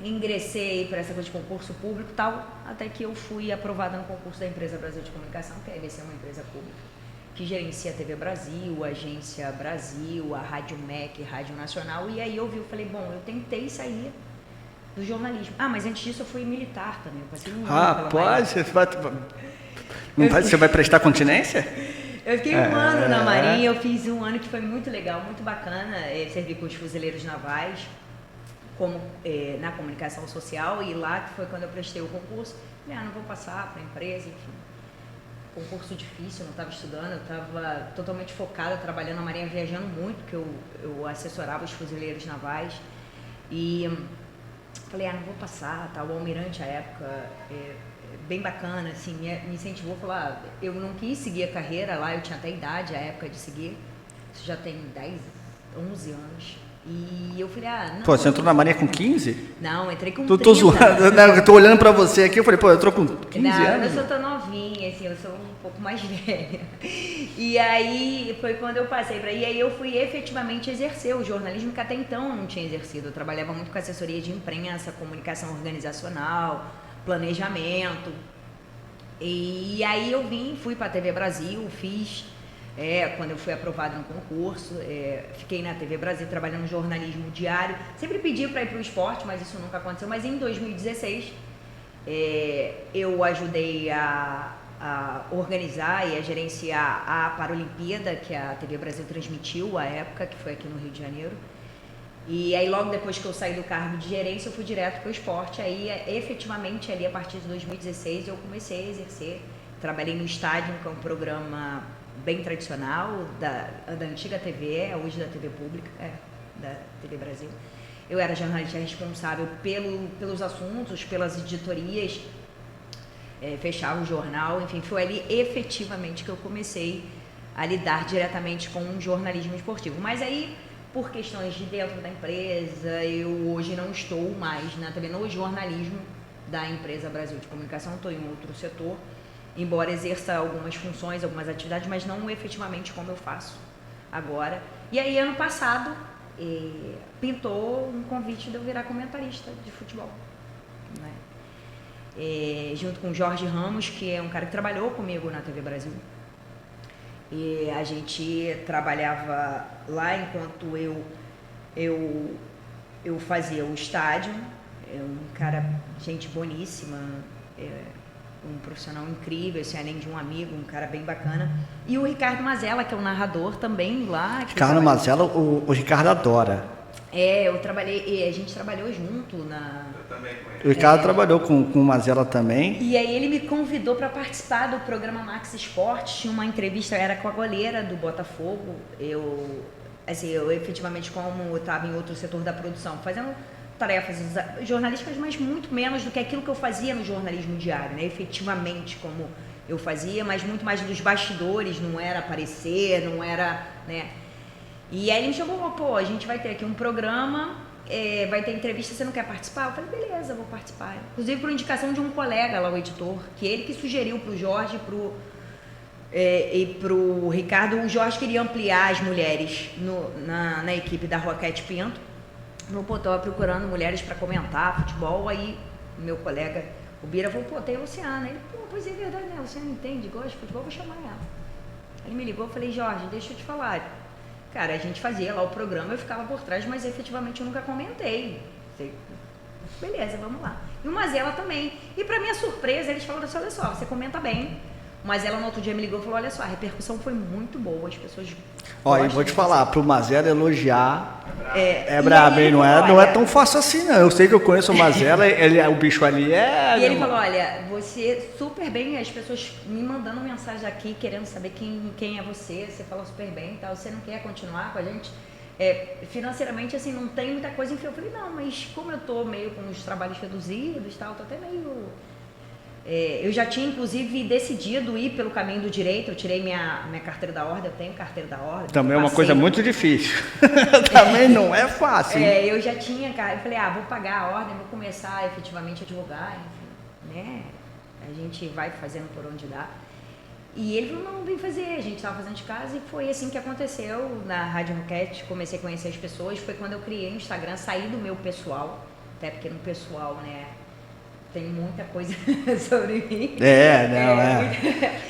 ingressei para essa coisa de concurso público e tal, até que eu fui aprovada no concurso da Empresa Brasil de Comunicação, que a EBC é uma empresa pública, que gerencia a TV Brasil, a Agência Brasil, a Rádio MEC, Rádio Nacional, e aí eu falei, bom, eu tentei sair do jornalismo. Ah, mas antes disso eu fui militar também, eu passei um ano pela Marinha. Você vai prestar continência? Eu fiquei um ano na Marinha, eu fiz um ano que foi muito legal, muito bacana, servi com os fuzileiros navais, como na comunicação social, e lá que foi quando eu prestei o concurso, falei, não vou passar para a empresa, enfim. Concurso difícil, eu não estava estudando, eu estava totalmente focada, trabalhando na Marinha, viajando muito, porque eu assessorava os fuzileiros navais, e falei, não vou passar, tá? O almirante à época, bem bacana, assim, me incentivou, falou, eu não quis seguir a carreira lá, eu tinha até idade à época de seguir, isso já tem 10, 11 anos, e eu falei, não... Pô, você entrou na Marinha com 15? Não, entrei com 30. Tô zoando, eu tô olhando pra você aqui, eu falei, pô, entrou com 15 anos? Não, eu sou novinha, assim, eu sou um pouco mais velha. E aí, foi quando eu passei e aí eu fui efetivamente exercer o jornalismo, que até então eu não tinha exercido. Eu trabalhava muito com assessoria de imprensa, comunicação organizacional, planejamento. E aí eu fui para a TV Brasil, fiz... quando eu fui aprovada no concurso, fiquei na TV Brasil trabalhando no jornalismo diário. Sempre pedi para ir para o esporte, mas isso nunca aconteceu. Mas em 2016, eu ajudei a organizar e a gerenciar a Paralimpíada, que a TV Brasil transmitiu à época, que foi aqui no Rio de Janeiro. E aí logo depois que eu saí do cargo de gerência, eu fui direto para o esporte. Aí efetivamente ali a partir de 2016 eu comecei a exercer. Trabalhei no Estádio, que é um programa bem tradicional da antiga TV, hoje da TV pública, da TV Brasil. Eu era jornalista responsável pelos assuntos, pelas editorias, fechava o jornal, enfim, foi ali efetivamente que eu comecei a lidar diretamente com o jornalismo esportivo. Mas aí, por questões de dentro da empresa, eu hoje não estou mais também no jornalismo da Empresa Brasil de Comunicação, estou em outro setor, embora exerça algumas funções, algumas atividades, mas não efetivamente como eu faço agora. E aí, ano passado, pintou um convite de eu virar comentarista de futebol, né? Junto com o Jorge Ramos, que é um cara que trabalhou comigo na TV Brasil. E a gente trabalhava lá enquanto eu fazia o estádio. Um cara, gente boníssima, um profissional incrível, assim, além de um amigo, um cara bem bacana. E o Ricardo Mazella, que é um narrador também lá. Ricardo Mazella, o Ricardo adora. A gente trabalhou junto na... Eu também conheço. O Ricardo trabalhou com o Mazella também. E aí ele me convidou para participar do programa Max Esporte. Tinha uma entrevista, era com a goleira do Botafogo. Eu efetivamente, como eu estava em outro setor da produção, fazendo tarefas jornalísticas, mas muito menos do que aquilo que eu fazia no jornalismo diário, né? Efetivamente como eu fazia, mas muito mais dos bastidores, não era aparecer, não era, né? E aí ele me chamou, a gente vai ter aqui um programa, vai ter entrevista, você não quer participar? Eu falei, beleza, vou participar. Inclusive por indicação de um colega lá, o editor, que ele que sugeriu pro Jorge e pro Ricardo. O Jorge queria ampliar as mulheres na equipe da Roquete Pinto. Eu estava procurando mulheres para comentar futebol, aí meu colega, o Bira, falou, tem a Luciana. Ele, pois é verdade, né? A Luciana entende, gosta de futebol, vou chamar ela. Ele me ligou, eu falei, Jorge, deixa eu te falar. Cara, a gente fazia lá o programa, eu ficava por trás, mas efetivamente eu nunca comentei. Beleza, vamos lá. E o Mazella também. E para minha surpresa, eles falaram assim, olha só, você comenta bem. Mas ela no outro dia me ligou e falou, olha só, a repercussão foi muito boa, as pessoas... Olha, vou te falar, pro Mazella elogiar é brabo, hein? Não é tão fácil assim, não. Eu sei que eu conheço o Mazella, o bicho ali E ele falou, olha, você super bem, as pessoas me mandando mensagem aqui, querendo saber quem é você fala super bem e tal, você não quer continuar com a gente? Financeiramente, assim, não tem muita coisa, enfim. Eu falei, não, mas como eu tô meio com os trabalhos reduzidos e tal, tô até meio... eu já tinha, inclusive, decidido ir pelo caminho do direito. Eu tirei minha carteira da ordem, eu tenho carteira da ordem. Também é uma coisa muito difícil. Também não é fácil. Eu já tinha, cara, eu falei, vou pagar a ordem, vou começar efetivamente a advogar, enfim, né? A gente vai fazendo por onde dá. E ele falou, não, vem fazer, a gente estava fazendo de casa, e foi assim que aconteceu na Rádio Roquete. Comecei a conhecer as pessoas, foi quando eu criei o Instagram, saí do meu pessoal, até porque no pessoal, né, tem muita coisa sobre mim.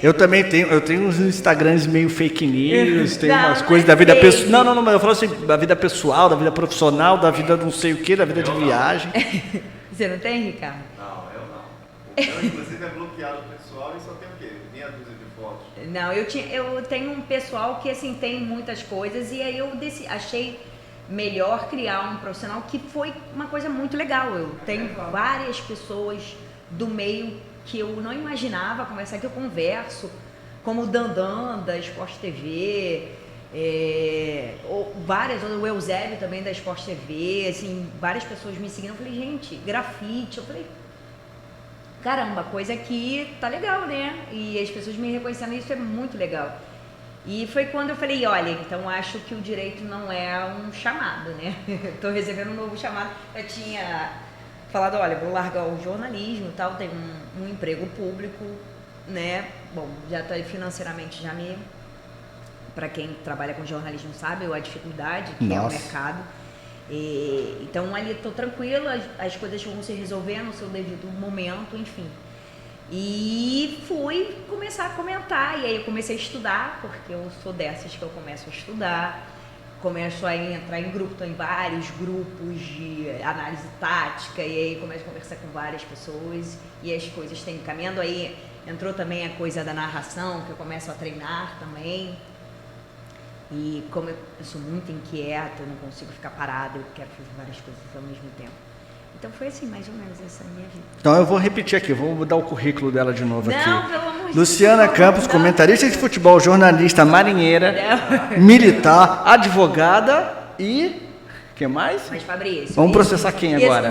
Eu também tenho uns Instagrams meio fake news, tem umas coisas da vida pessoal. Não, mas eu falo assim, da vida pessoal, da vida profissional, da vida não sei o que, da vida de viagem. Você não tem, Ricardo? Não, eu não. O meu, inclusive, é bloqueado pessoal e só tem o quê? Meia dúzia de fotos. Não, eu tenho um pessoal que, assim, tem muitas coisas e aí eu achei melhor criar um profissional que foi uma coisa muito legal. Eu tenho várias pessoas do meio que eu não imaginava conversar, que eu converso, como o Dandan, da Sport TV, várias, o Eusébio também da Sport TV, assim, várias pessoas me seguindo. Eu falei, gente, grafite. Eu falei, caramba, coisa que tá legal, né? E as pessoas me reconhecendo, isso é muito legal. E foi quando eu falei, olha, então acho que o direito não é um chamado, né? Estou recebendo um novo chamado. Eu tinha falado, olha, vou largar o jornalismo e tal, tenho um emprego público, né? Bom, já tá financeiramente, já me... Para quem trabalha com jornalismo sabe a dificuldade que é o mercado. Então ali estou tranquila, as coisas vão se resolver no seu devido momento, enfim. E fui começar a comentar, e aí eu comecei a estudar, porque eu sou dessas que eu começo a estudar, começo a entrar em grupo, estou em vários grupos de análise tática, e aí começo a conversar com várias pessoas, e as coisas têm caminhando. Aí entrou também a coisa da narração, que eu começo a treinar também, e como eu sou muito inquieta, eu não consigo ficar parada, eu quero fazer várias coisas ao mesmo tempo. Então foi assim, mais ou menos, essa minha vida. Então eu vou repetir aqui, vou mudar o currículo dela de novo aqui. Não, pelo amor de Deus. Luciana Campos, comentarista de futebol, jornalista, marinheira, militar, advogada e... O que mais? Mas, Fabrício... Vamos processar quem agora?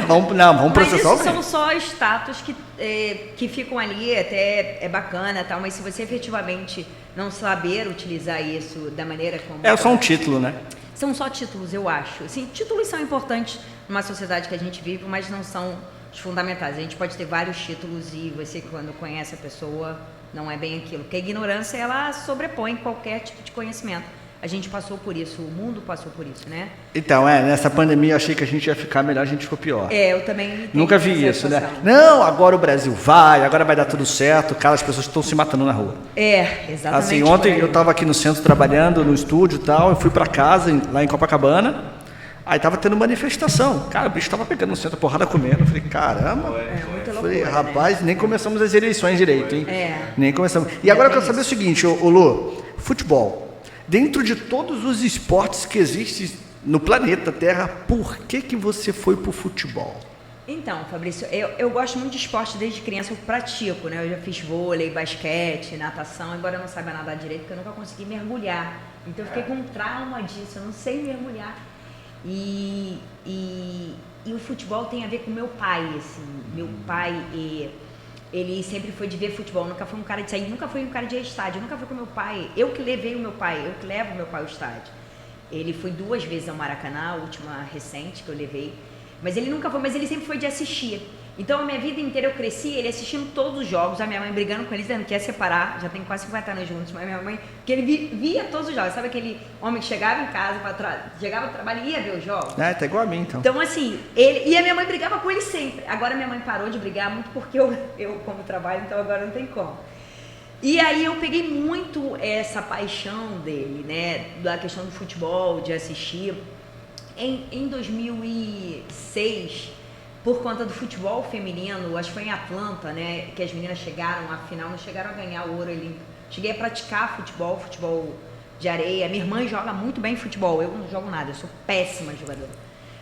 Vamos processar alguém. Mas isso são só status que ficam ali, até é bacana e tal, mas se você efetivamente não saber utilizar isso da maneira como... É só um título, né? São só títulos, eu acho. Assim, títulos são importantes numa sociedade que a gente vive, mas não são os fundamentais. A gente pode ter vários títulos e você, quando conhece a pessoa, não é bem aquilo. Porque a ignorância, ela sobrepõe qualquer tipo de conhecimento. A gente passou por isso, o mundo passou por isso, né? Então, nessa pandemia eu achei que a gente ia ficar melhor, a gente ficou pior. Eu também... Nunca vi isso, né? Não, agora o Brasil agora vai dar tudo certo, cara, as pessoas estão se matando na rua. Exatamente. Assim, ontem eu estava aqui no centro trabalhando, no estúdio e tal, eu fui para casa, lá em Copacabana, aí tava tendo manifestação. Cara, o bicho tava pegando no centro, porrada comendo. Eu falei, caramba. Muito loucura, falei, rapaz, nem começamos as eleições direito, hein? Nem começamos. E agora eu quero saber o seguinte, ô Lu, futebol. Dentro de todos os esportes que existem no planeta Terra, por que você foi pro futebol? Então, Fabrício, eu gosto muito de esporte desde criança, eu pratico, né? Eu já fiz vôlei, basquete, natação, embora eu não saiba nadar direito, porque eu nunca consegui mergulhar. Então eu fiquei com um trauma disso, eu não sei mergulhar. E o futebol tem a ver com meu pai, assim. Meu pai, ele sempre foi de ver futebol, nunca foi um cara de sair, nunca foi um cara de ir ao estádio, nunca foi com meu pai. Eu que levei o meu pai, eu que levo o meu pai ao estádio. Ele foi 2 vezes ao Maracanã, a última recente que eu levei. Mas ele nunca foi, mas ele sempre foi de assistir. Então, a minha vida inteira eu cresci, ele assistindo todos os jogos, a minha mãe brigando com ele, dizendo que ia separar, já tem quase 50 anos juntos, mas minha mãe, que ele via todos os jogos, sabe aquele homem que chegava em casa, chegava do trabalho e ia ver os jogos? Tá igual a mim, então. Então, assim, e a minha mãe brigava com ele sempre. Agora minha mãe parou de brigar muito porque eu como trabalho, então agora não tem como. E aí eu peguei muito essa paixão dele, né, da questão do futebol, de assistir. Em 2006, por conta do futebol feminino, acho que foi em Atlanta, né, que as meninas chegaram à final, não chegaram a ganhar o ouro olímpico. Cheguei a praticar futebol de areia. Minha irmã joga muito bem futebol, eu não jogo nada, eu sou péssima jogadora.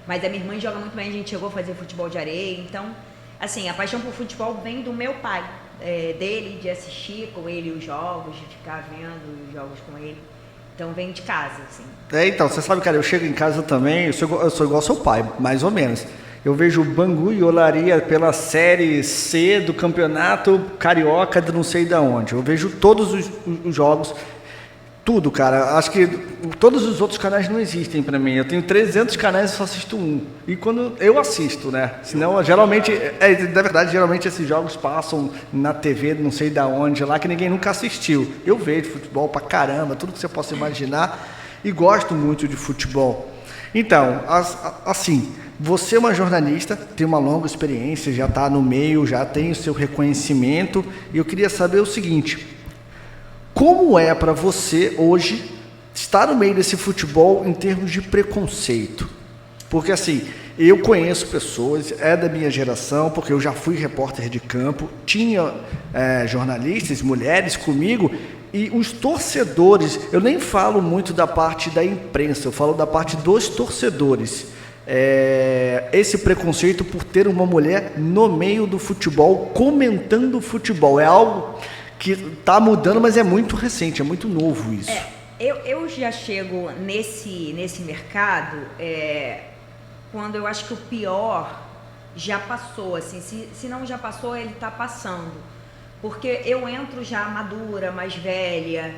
Mas a minha irmã joga muito bem, a gente chegou a fazer futebol de areia. Então, assim, a paixão por futebol vem do meu pai, dele, de assistir com ele os jogos, de ficar vendo os jogos com ele. Então vem de casa, assim. Então, você sabe, cara, eu chego em casa também, eu sou igual ao seu pai, mais ou menos. Eu vejo o Bangu e Olaria pela Série C do Campeonato Carioca de não sei de onde. Eu vejo todos os jogos, tudo, cara. Acho que todos os outros canais não existem pra mim. Eu tenho 300 canais e só assisto um. E quando eu assisto, né? Senão, geralmente, na verdade, geralmente esses jogos passam na TV não sei de onde, lá que ninguém nunca assistiu. Eu vejo futebol pra caramba, tudo que você possa imaginar, e gosto muito de futebol. Então, assim, Você é uma jornalista, tem uma longa experiência, já está no meio, já tem o seu reconhecimento, e eu queria saber o seguinte: como é para você hoje estar no meio desse futebol em termos de preconceito? Porque assim, eu conheço pessoas, é da minha geração, porque eu já fui repórter de campo, tinha jornalistas, mulheres comigo, e os torcedores, eu nem falo muito da parte da imprensa, eu falo da parte dos torcedores. Esse preconceito por ter uma mulher no meio do futebol, comentando o futebol, é algo que está mudando, mas é muito recente, é muito novo isso. Eu já chego nesse mercado quando eu acho que o pior já passou, assim, se não já passou, ele está passando. Porque eu entro já madura, mais velha,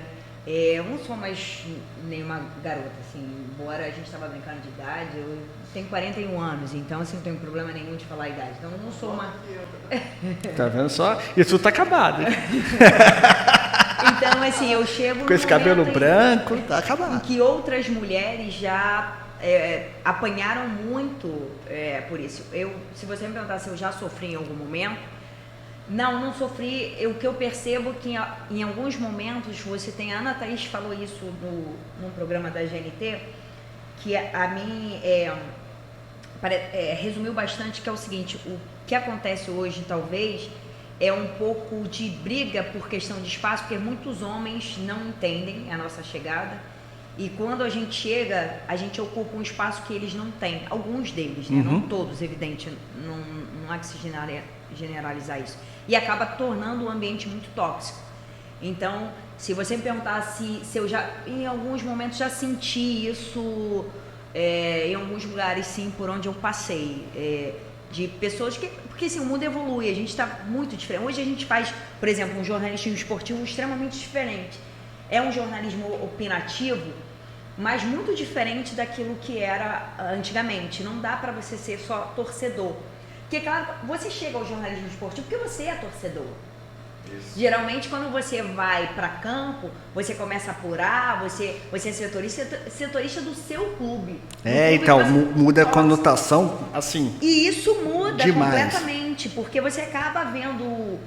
eu não sou mais nenhuma garota, assim, embora a gente estava brincando de idade, eu tenho 41 anos, então assim, não tenho problema nenhum de falar a idade, então eu não sou uma... Tá vendo só? Isso tá acabado. Então, assim, eu chego... Com esse cabelo branco, tá acabado. Em que outras mulheres já apanharam muito por isso. Se você me perguntar se eu já sofri em algum momento, não sofri. O que eu percebo é que em alguns momentos, você tem... A Ana Thaís falou isso num programa da GNT, que a mim resumiu bastante, que é o seguinte: o que acontece hoje, talvez, é um pouco de briga por questão de espaço, porque muitos homens não entendem a nossa chegada, e quando a gente chega, a gente ocupa um espaço que eles não têm, alguns deles, né? Não todos, evidente, não há que se generalizar isso, e acaba tornando o ambiente muito tóxico. Então, se você me perguntar se eu já, em alguns momentos, já senti isso, em alguns lugares, sim, por onde eu passei, de pessoas que... Porque assim, o mundo evolui, a gente está muito diferente. Hoje a gente faz, por exemplo, um jornalismo esportivo extremamente diferente. É um jornalismo opinativo, mas muito diferente daquilo que era antigamente. Não dá para você ser só torcedor. Porque, claro, você chega ao jornalismo esportivo porque você é torcedor. Isso. Geralmente, quando você vai para campo, você começa a apurar, você é setorista do seu clube. Então, muda a conotação, assim. E isso muda demais. Completamente, porque você acaba vendo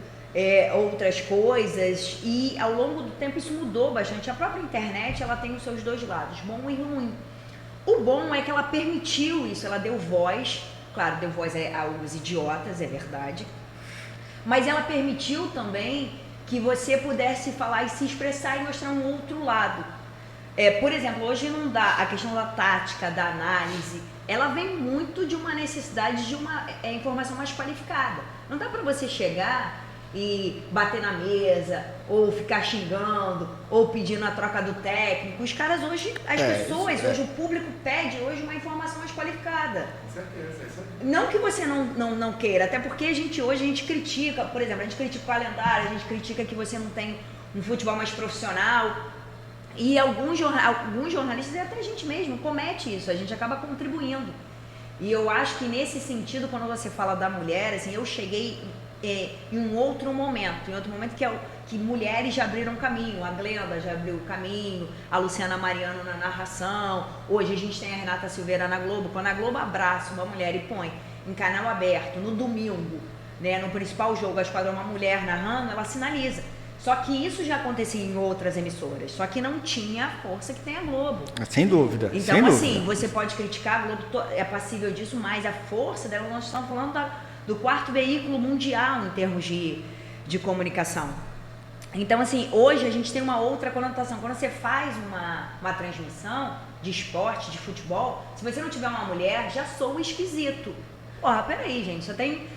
outras coisas, e ao longo do tempo isso mudou bastante. A própria internet, ela tem os seus dois lados, bom e ruim. O bom é que ela permitiu isso, ela deu voz, claro, deu voz aos idiotas, é verdade, mas ela permitiu também que você pudesse falar e se expressar e mostrar um outro lado. Por exemplo, hoje não dá, a questão da tática, da análise, ela vem muito de uma necessidade de uma informação mais qualificada. Não dá para você chegar e bater na mesa, ou ficar xingando, ou pedindo a troca do técnico. Os caras hoje, hoje o público pede hoje uma informação mais qualificada. Com certeza, isso é. Não que você não queira, até porque hoje a gente critica, por exemplo, a gente critica o calendário, a gente critica que você não tem um futebol mais profissional, e alguns jornalistas, e até a gente mesmo, comete isso, a gente acaba contribuindo. E eu acho que nesse sentido, quando você fala da mulher, assim, eu cheguei em um outro momento, que mulheres já abriram caminho. A Glenda já abriu o caminho, a Luciana Mariano na narração, hoje a gente tem a Renata Silveira na Globo. Quando a Globo abraça uma mulher e põe em canal aberto, no domingo, né, no principal jogo, a Esquadra, uma mulher narrando, ela sinaliza. Só que isso já acontecia em outras emissoras, só que não tinha a força que tem a Globo. Sem dúvida. Então, sem assim, dúvida. você pode criticar, a Globo é passível disso, mas a força dela, nós estamos falando do quarto veículo mundial em termos de comunicação. Então, assim, hoje a gente tem uma outra conotação. Quando você faz uma transmissão de esporte, de futebol, se você não tiver uma mulher, já soa esquisito. Porra, peraí, gente, só tem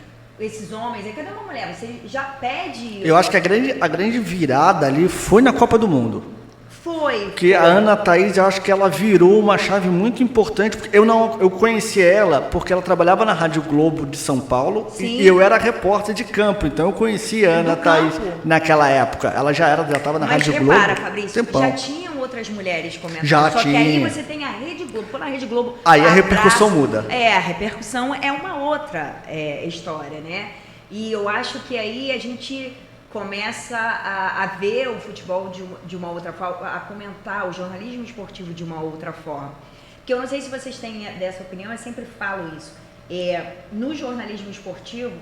esses homens aí, cadê uma mulher? Você já pede... Eu acho que a grande virada ali foi na Copa do Mundo. Foi. A Ana Thaís, eu acho que ela virou uma chave muito importante, porque eu conheci ela porque ela trabalhava na Rádio Globo de São Paulo. Sim. E eu era repórter de campo, então eu conheci a Ana Thaís naquela época. Ela já estava na Rádio Globo. Mas repara, Fabrício, tempão. já tinham outras mulheres comentando, já só tinha. Que aí você tem a Rede Globo, quando a Rede Globo aí a repercussão muda. A repercussão é uma outra história, né? E eu acho que aí a gente começa a ver o futebol de uma outra forma, a comentar o jornalismo esportivo de uma outra forma. Porque eu não sei se vocês têm dessa opinião, eu sempre falo isso. no jornalismo esportivo,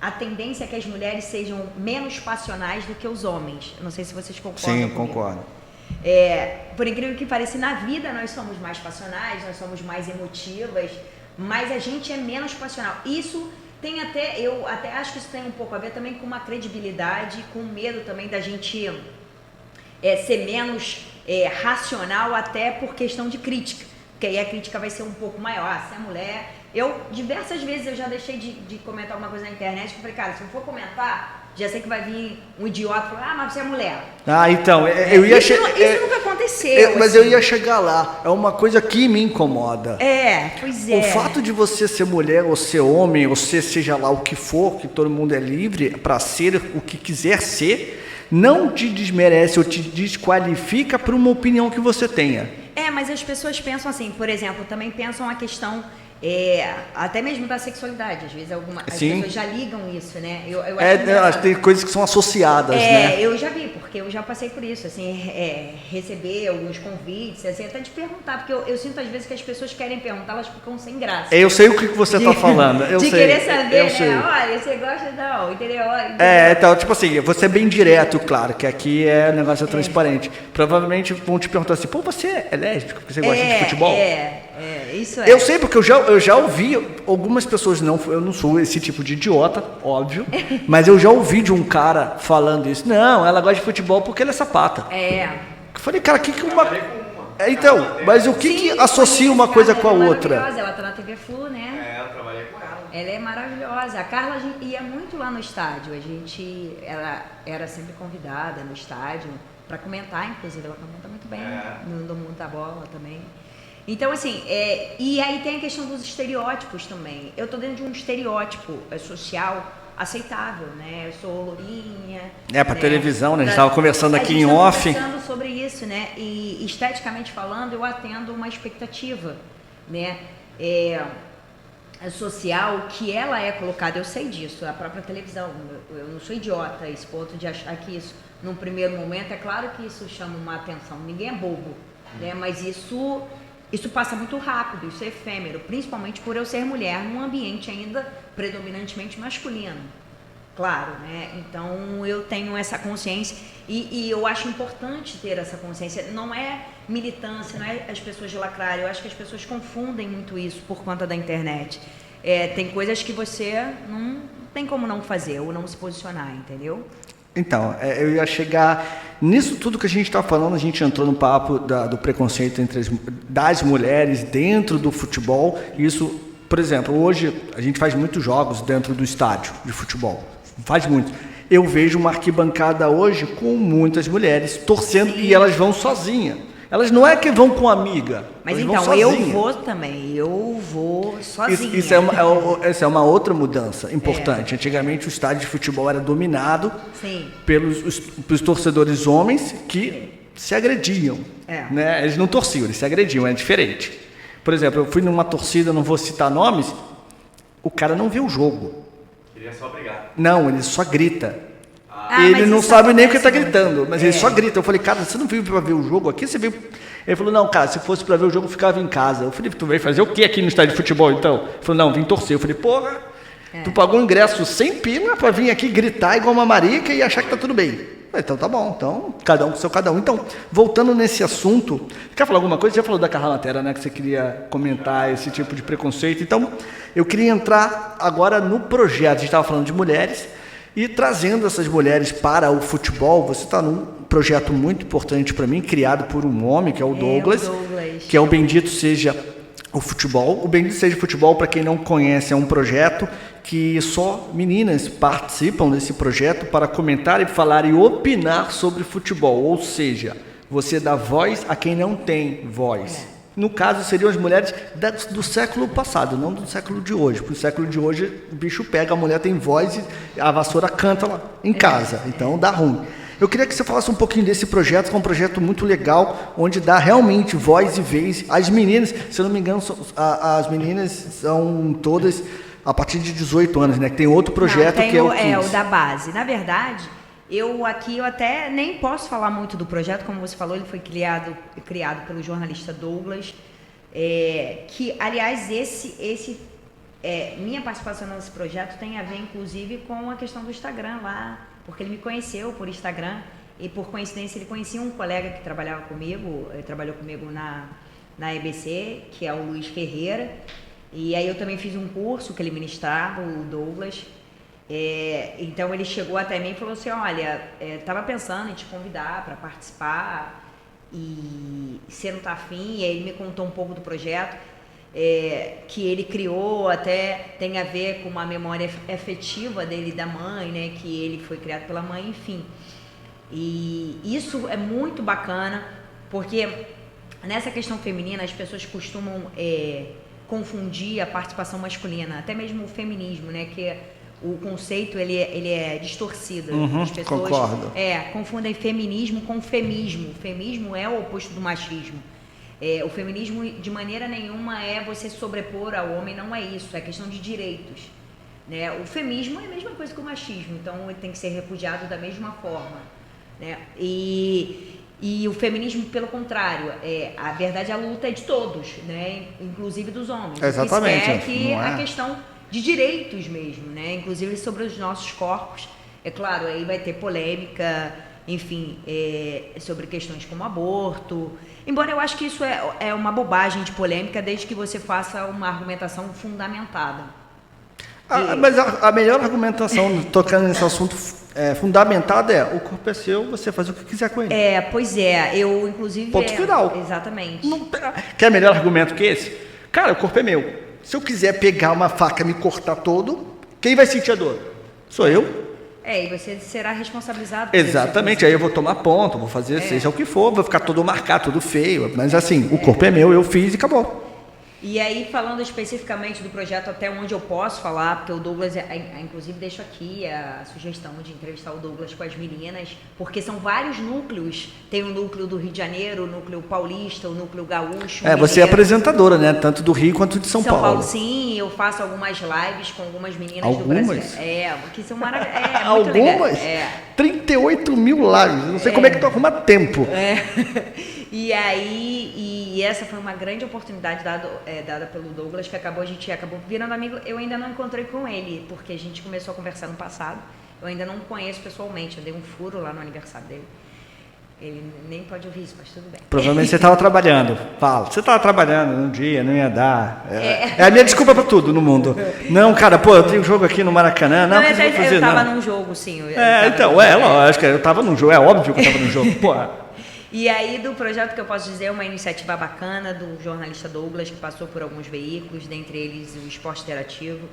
a tendência é que as mulheres sejam menos passionais do que os homens. Eu não sei se vocês concordam Sim, comigo. concordo. Por incrível que pareça, na vida nós somos mais passionais, nós somos mais emotivas, mas a gente é menos passional. Isso tem eu até acho que isso tem um pouco a ver também com uma credibilidade, com medo também da gente ser menos racional, até por questão de crítica, porque aí a crítica vai ser um pouco maior. Se é mulher... diversas vezes eu já deixei de comentar alguma coisa na internet, que eu falei, cara, se eu for comentar, já sei que vai vir um idiota e falar, mas você é mulher. Então, eu ia Isso nunca aconteceu. Mas eu ia chegar lá. É uma coisa que me incomoda. Pois é. O fato de você ser mulher ou ser homem, ou seja lá o que for, que todo mundo é livre para ser o que quiser ser, não te desmerece ou te desqualifica por uma opinião que você tenha. Mas as pessoas pensam assim, por exemplo, também pensam a questão até mesmo da sexualidade. Às vezes as pessoas já ligam isso, né? Eu acho tem coisas que são associadas, né? Eu já vi, porque eu já passei por isso, assim, receber alguns convites, assim, até de perguntar, porque eu sinto às vezes que as pessoas querem perguntar, elas ficam sem graça. Eu sei o que você está falando, eu sei. De querer saber, né? Sei. Olha, você gosta não, entendeu? Então, tipo assim, você é bem direto, claro, que aqui o negócio é transparente. Provavelmente vão te perguntar assim, pô, você é lésbico, você gosta de futebol? Isso Eu sei, porque eu já ouvi algumas pessoas, eu não sou esse tipo de idiota, óbvio, mas eu já ouvi de um cara falando isso. Não, ela gosta de futebol porque ela é sapata. Eu falei, cara, Então, mas o que associa uma coisa com a outra? Ela tá na TV Flu, né? Eu trabalhei com ela. Ela é maravilhosa. A Carla ia muito lá no estádio. Ela era sempre convidada no estádio para comentar, inclusive ela comenta muito bem no mundo da bola também. Então, assim, e aí tem a questão dos estereótipos também. Eu tô dentro de um estereótipo social aceitável, né? Eu sou lourinha. Pra televisão, né? A gente estava conversando aqui em off. Conversando sobre isso, né? E esteticamente falando, eu atendo uma expectativa, né? Social, que ela é colocada, eu sei disso, a própria televisão. Eu não sou idiota a esse ponto de achar que isso, num primeiro momento, é claro que isso chama uma atenção. Ninguém é bobo, né? Mas isso passa muito rápido, isso é efêmero, principalmente por eu ser mulher num ambiente ainda predominantemente masculino, claro, né? Então eu tenho essa consciência e eu acho importante ter essa consciência. Não é militância, não é as pessoas de lacrar, eu acho que as pessoas confundem muito isso por conta da internet. Tem coisas que você não tem como não fazer ou não se posicionar, entendeu? Então, eu ia chegar nisso tudo que a gente está falando. A gente entrou no papo do preconceito das mulheres dentro do futebol. Isso, por exemplo, hoje a gente faz muitos jogos dentro do estádio de futebol, faz muito. Eu vejo uma arquibancada hoje com muitas mulheres torcendo. Sim. E elas vão sozinhas. Elas não é que vão com amiga. Mas então, eu vou também, eu vou sozinha. Essa é uma outra mudança importante. Antigamente o estádio de futebol era dominado pelos torcedores homens que se agrediam. Né? Eles não torciam, eles se agrediam, é diferente. Por exemplo, eu fui numa torcida, não vou citar nomes, o cara não vê o jogo. Queria só brigar. Não, ele só grita. Ele não sabe nem o que está gritando, mas ele só grita. Eu falei, cara, você não veio para ver o jogo aqui? Você veio... Ele falou, não, cara, se fosse para ver o jogo, eu ficava em casa. Eu falei, tu veio fazer o que aqui no estádio de futebol, então? Ele falou, não, vim torcer. Eu falei, porra, tu pagou um ingresso 100 pila para vir aqui gritar igual uma marica e achar que tá tudo bem. Eu falei, então tá bom, então cada um com seu cada um. Então, voltando nesse assunto, quer falar alguma coisa? Você já falou da Carla Matera, né, que você queria comentar esse tipo de preconceito. Então, eu queria entrar agora no projeto. A gente estava falando de mulheres, e trazendo essas mulheres para o futebol. Você está num projeto muito importante para mim, criado por um homem, que é o Douglas, que é o Bendito Seja o Futebol. O Bendito Seja o Futebol, para quem não conhece, é um projeto que só meninas participam desse projeto para comentar e falar e opinar sobre futebol. Ou seja, você dá voz a quem não tem voz. No caso, seriam as mulheres do século passado, não do século de hoje. Porque o século de hoje, o bicho pega, a mulher tem voz e a vassoura canta lá em casa. Então, dá ruim. Eu queria que você falasse um pouquinho desse projeto, que é um projeto muito legal, onde dá realmente voz e vez. As meninas, se eu não me engano, as meninas são todas a partir de 18 anos, né? Tem outro projeto que é o 15. O da base. Na verdade... Eu até nem posso falar muito do projeto, como você falou, ele foi criado pelo jornalista Douglas, que, aliás, esse minha participação nesse projeto tem a ver, inclusive, com a questão do Instagram lá, porque ele me conheceu por Instagram e, por coincidência, ele conhecia um colega que trabalhava comigo, trabalhou comigo na EBC, que é o Luiz Ferreira, e aí eu também fiz um curso que ele ministrava, o Douglas. Então ele chegou até mim e falou assim, olha, estava pensando em te convidar para participar e você não está afim, e aí ele me contou um pouco do projeto, que ele criou, até tem a ver com uma memória afetiva dele da mãe, né, que ele foi criado pela mãe, enfim. E isso é muito bacana, porque nessa questão feminina as pessoas costumam confundir a participação masculina, até mesmo o feminismo, né, que o conceito ele é distorcido. As pessoas concordo. Confundem feminismo com femismo. O femismo é o oposto do machismo. O feminismo, de maneira nenhuma, é você sobrepor ao homem, não é isso, é questão de direitos. Né? O feminismo é a mesma coisa que o machismo, então ele tem que ser repudiado da mesma forma. Né? E o feminismo, pelo contrário, a verdade, a luta é de todos, né? Inclusive dos homens. Exatamente. Isso que a questão de direitos mesmo, né? Inclusive sobre os nossos corpos. É claro, aí vai ter polêmica, enfim, sobre questões como aborto. Embora eu acho que isso é uma bobagem de polêmica, desde que você faça uma argumentação fundamentada. Mas a melhor argumentação, tocando nesse assunto fundamentada, o corpo é seu, você faz o que quiser com ele. Pois é, eu inclusive... Ponto final. Exatamente. Quer melhor argumento que esse? Cara, o corpo é meu. Se eu quiser pegar uma faca e me cortar todo, quem vai sentir a dor? Sou eu. E você será responsabilizado por Exatamente, isso. aí eu vou tomar ponto, vou fazer seja o que for, vou ficar todo marcado, todo feio, mas assim, o corpo é meu, eu fiz e acabou. E aí, falando especificamente do projeto, até onde eu posso falar, porque o Douglas, inclusive deixo aqui a sugestão de entrevistar o Douglas com as meninas, porque são vários núcleos, tem o núcleo do Rio de Janeiro, o núcleo paulista, o núcleo gaúcho. Você é apresentadora, né, tanto do Rio quanto de São Paulo. São Paulo, sim, eu faço algumas lives com algumas meninas do Brasil. Que são maravilhosas. Algumas? 38 mil lives, não sei como é que tu arruma tempo. E aí, essa foi uma grande oportunidade dada pelo Douglas, que a gente acabou virando amigo. Eu ainda não encontrei com ele, porque a gente começou a conversar no passado. Eu ainda não conheço pessoalmente, eu dei um furo lá no aniversário dele. Ele nem pode ouvir isso, mas tudo bem. Provavelmente você estava trabalhando. Fala, você estava trabalhando num dia, não ia dar. É a minha desculpa para tudo no mundo. Não, cara, eu tenho jogo aqui no Maracanã. Não, eu estava num jogo, sim. Lógico, eu estava num jogo, é óbvio que eu estava num jogo, E aí, do projeto que eu posso dizer, é uma iniciativa bacana do jornalista Douglas, que passou por alguns veículos, dentre eles o Esporte Interativo.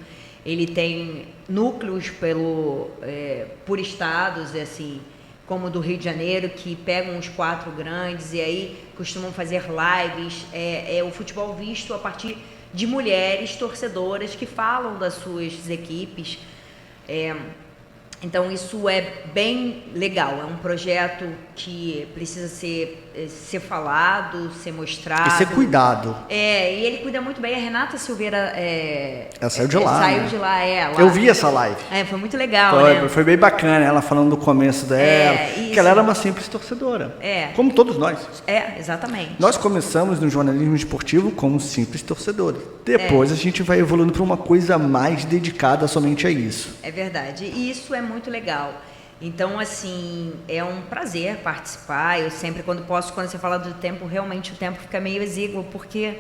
Ele tem núcleos por estados, assim, como o do Rio de Janeiro, que pegam os 4 grandes e aí costumam fazer lives. O futebol visto a partir de mulheres torcedoras que falam das suas equipes. Então isso é bem legal, é um projeto que precisa ser falado, ser mostrado. E ser cuidado. E ele cuida muito bem. A Renata Silveira ela saiu de lá. Saiu de lá, Eu vi essa live. Foi muito legal, né? Foi bem bacana, ela falando do começo dela, que ela era uma simples torcedora. Como todos nós. Exatamente. Nós começamos no jornalismo esportivo como simples torcedores. Depois a gente vai evoluindo para uma coisa mais dedicada somente a isso. É verdade. E isso é muito legal. Então, assim, é um prazer participar. Eu sempre, quando você fala do tempo, realmente o tempo fica meio exíguo, porque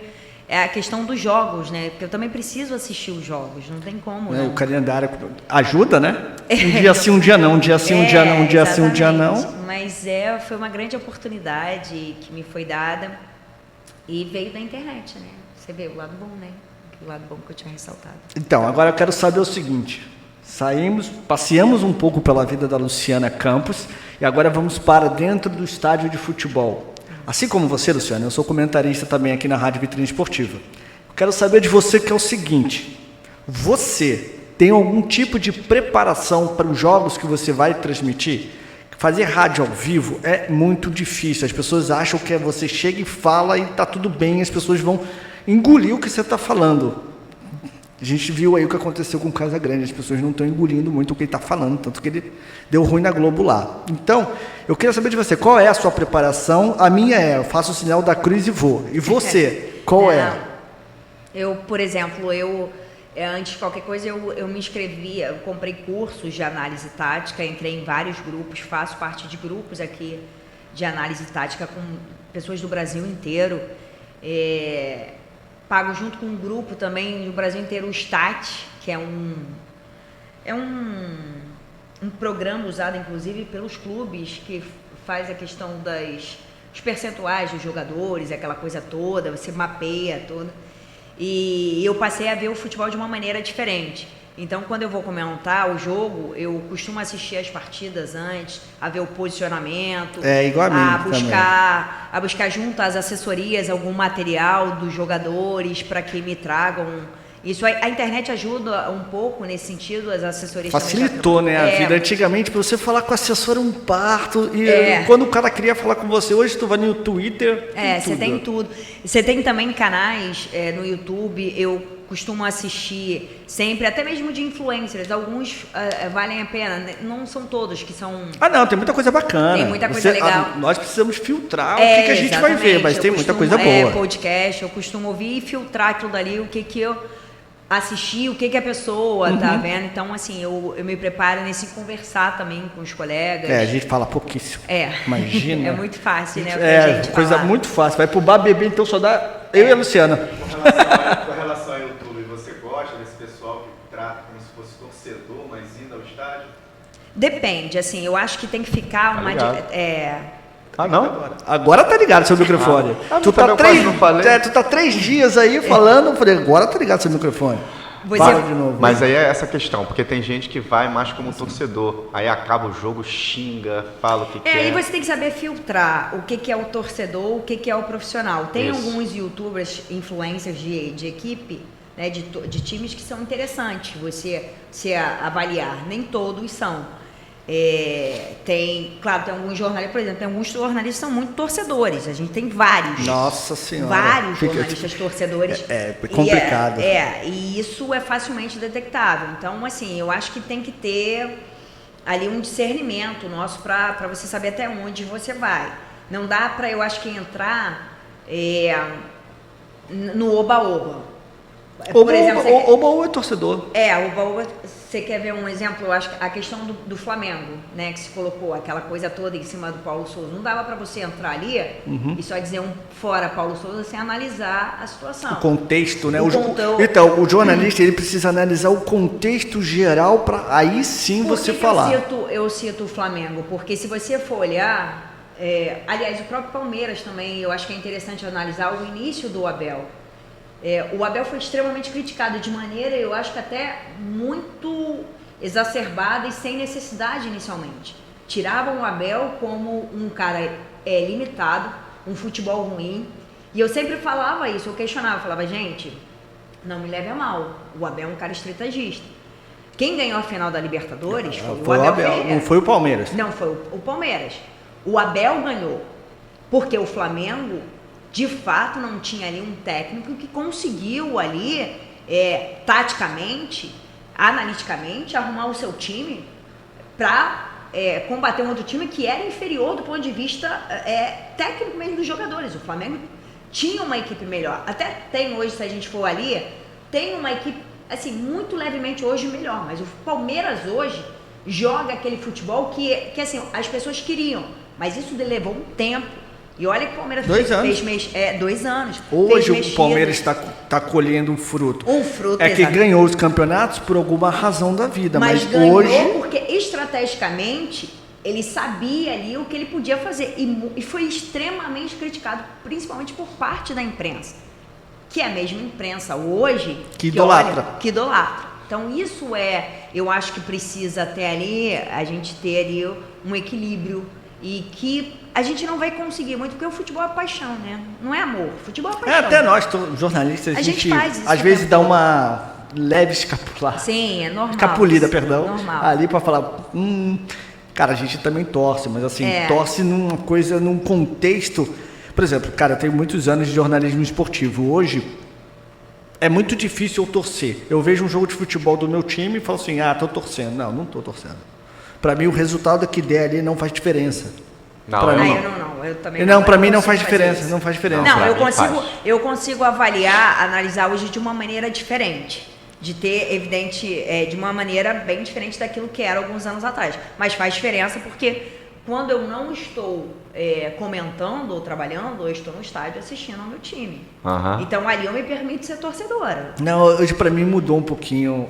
é a questão dos jogos, né? Porque eu também preciso assistir os jogos, não tem como, não. O calendário ajuda, né? Um dia sim, um dia não, um dia sim, um dia não, um dia sim, um dia não. Mas foi uma grande oportunidade que me foi dada e veio da internet, né? Você vê o lado bom, né? O lado bom que eu tinha ressaltado. Então, agora eu quero saber o seguinte... Passeamos um pouco pela vida da Luciana Campos e agora vamos para dentro do estádio de futebol. Assim como você, Luciana, eu sou comentarista também aqui na Rádio Vitrine Esportiva. Eu quero saber de você que é o seguinte, você tem algum tipo de preparação para os jogos que você vai transmitir? Fazer rádio ao vivo é muito difícil, as pessoas acham que você chega e fala e está tudo bem, as pessoas vão engolir o que você está falando. A gente viu aí o que aconteceu com o Casagrande, as pessoas não estão engolindo muito o que ele está falando, tanto que ele deu ruim na Globo lá. Então, eu queria saber de você, qual é a sua preparação? A minha eu faço o sinal da cruz e vou. E você, qual é? Eu, por exemplo, Antes de qualquer coisa, eu me inscrevi, eu comprei cursos de análise tática, entrei em vários grupos, faço parte de grupos aqui de análise tática com pessoas do Brasil inteiro. Pago junto com um grupo também do Brasil inteiro, o STAT, que é um programa usado, inclusive, pelos clubes, que faz a questão dos percentuais dos jogadores, aquela coisa toda, você mapeia toda. E eu passei a ver o futebol de uma maneira diferente. Então, quando eu vou comentar o jogo, eu costumo assistir as partidas antes, a ver o posicionamento, igual a mim a buscar junto às assessorias algum material dos jogadores para que me tragam. Isso, a internet ajuda um pouco nesse sentido, as assessorias facilitou, né, a vida. Antigamente, para você falar com o assessor um parto, e quando o cara queria falar com você, hoje tu vai no Twitter, você tem tudo. Você tem também canais no YouTube, eu costumo assistir sempre, até mesmo de influencers, alguns valem a pena, não são todos que são... não, tem muita coisa bacana. Tem muita coisa legal. Nós precisamos filtrar o que a gente vai ver, mas tem muita coisa boa. Podcast, eu costumo ouvir e filtrar aquilo dali, o que eu assisti, o que a pessoa tá vendo. Então, assim, eu me preparo nesse conversar também com os colegas. A gente fala pouquíssimo. Imagina. É muito fácil, né? Coisa muito fácil. Vai pro bar beber, então só dá eu e a Luciana. Com relação ao YouTube, você gosta desse pessoal que trata como se fosse torcedor, mas indo ao estádio? Depende, assim, eu acho que tem que ficar uma... não? Agora tá ligado seu microfone. Tu tá 3 dias aí falando, eu falei, agora tá ligado seu microfone. Para de novo. Mas aí é essa questão, porque tem gente que vai mais como torcedor, aí acaba o jogo, xinga, fala o que quer. Aí você tem que saber filtrar o que é o torcedor, o que é o profissional. Tem alguns youtubers, influencers de equipe, né, de times que são interessantes você avaliar, nem todos são. Tem alguns jornalistas, por exemplo, tem alguns jornalistas que são muito torcedores, a gente tem vários. Nossa Senhora. Vários jornalistas torcedores. É complicado. E isso é facilmente detectável. Então, assim, eu acho que tem que ter ali um discernimento nosso para você saber até onde você vai. Não dá para, eu acho que, entrar no oba-oba. Oba-oba é torcedor. Oba-oba, você quer ver um exemplo? Eu acho que a questão do Flamengo, né, que se colocou aquela coisa toda em cima do Paulo Souza. Não dava para você entrar ali e só dizer fora Paulo Souza sem analisar a situação. O contexto, né? Então, o jornalista ele precisa analisar o contexto geral para aí sim você falar. Eu cito o Flamengo, porque se você for olhar, aliás, o próprio Palmeiras também, eu acho que é interessante analisar o início do Abel. O Abel foi extremamente criticado de maneira, eu acho que até muito exacerbada e sem necessidade inicialmente. Tiravam o Abel como um cara limitado, um futebol ruim. E eu sempre falava isso, eu falava, gente, não me leve a mal, o Abel é um cara estrategista. Quem ganhou a final da Libertadores foi o Abel. Não foi o Palmeiras. Não, foi o Palmeiras. O Abel ganhou, porque o Flamengo... de fato, não tinha ali um técnico que conseguiu ali, taticamente, analiticamente, arrumar o seu time para combater um outro time que era inferior do ponto de vista técnico mesmo dos jogadores. O Flamengo tinha uma equipe melhor. Até tem hoje, se a gente for ali, tem uma equipe, assim, muito levemente hoje melhor. Mas o Palmeiras hoje joga aquele futebol que assim, as pessoas queriam. Mas isso levou um tempo. E olha que o Palmeiras fez 2 anos. Hoje o Palmeiras está colhendo um fruto. Que ganhou os campeonatos por alguma razão da vida. Mas ganhou hoje... porque estrategicamente ele sabia ali o que ele podia fazer. E foi extremamente criticado, principalmente por parte da imprensa. Que é a mesma imprensa hoje... Que idolatra. Então isso eu acho que precisa até ali, a gente ter ali um equilíbrio. E que a gente não vai conseguir muito, porque o futebol é paixão, né? Não é amor, futebol é paixão. Até nós, jornalistas, a gente faz isso, às vezes dá uma leve escapular. Sim, é normal. Escapulida, perdão. Normal. Ali para falar, cara, a gente também torce, mas assim, torce numa coisa, num contexto... Por exemplo, cara, eu tenho muitos anos de jornalismo esportivo. Hoje, é muito difícil eu torcer. Eu vejo um jogo de futebol do meu time e falo assim, tô torcendo. Não tô torcendo. Para mim, o resultado que der ali não faz diferença. Eu também não. Para mim não faz diferença. Não, eu consigo avaliar, analisar hoje de uma maneira diferente. de ter evidente, de uma maneira bem diferente daquilo que era alguns anos atrás. Mas faz diferença porque quando eu não estou comentando ou trabalhando, eu estou no estádio assistindo ao meu time. Então ali eu me permito ser torcedora. Não, hoje pra mim mudou um pouquinho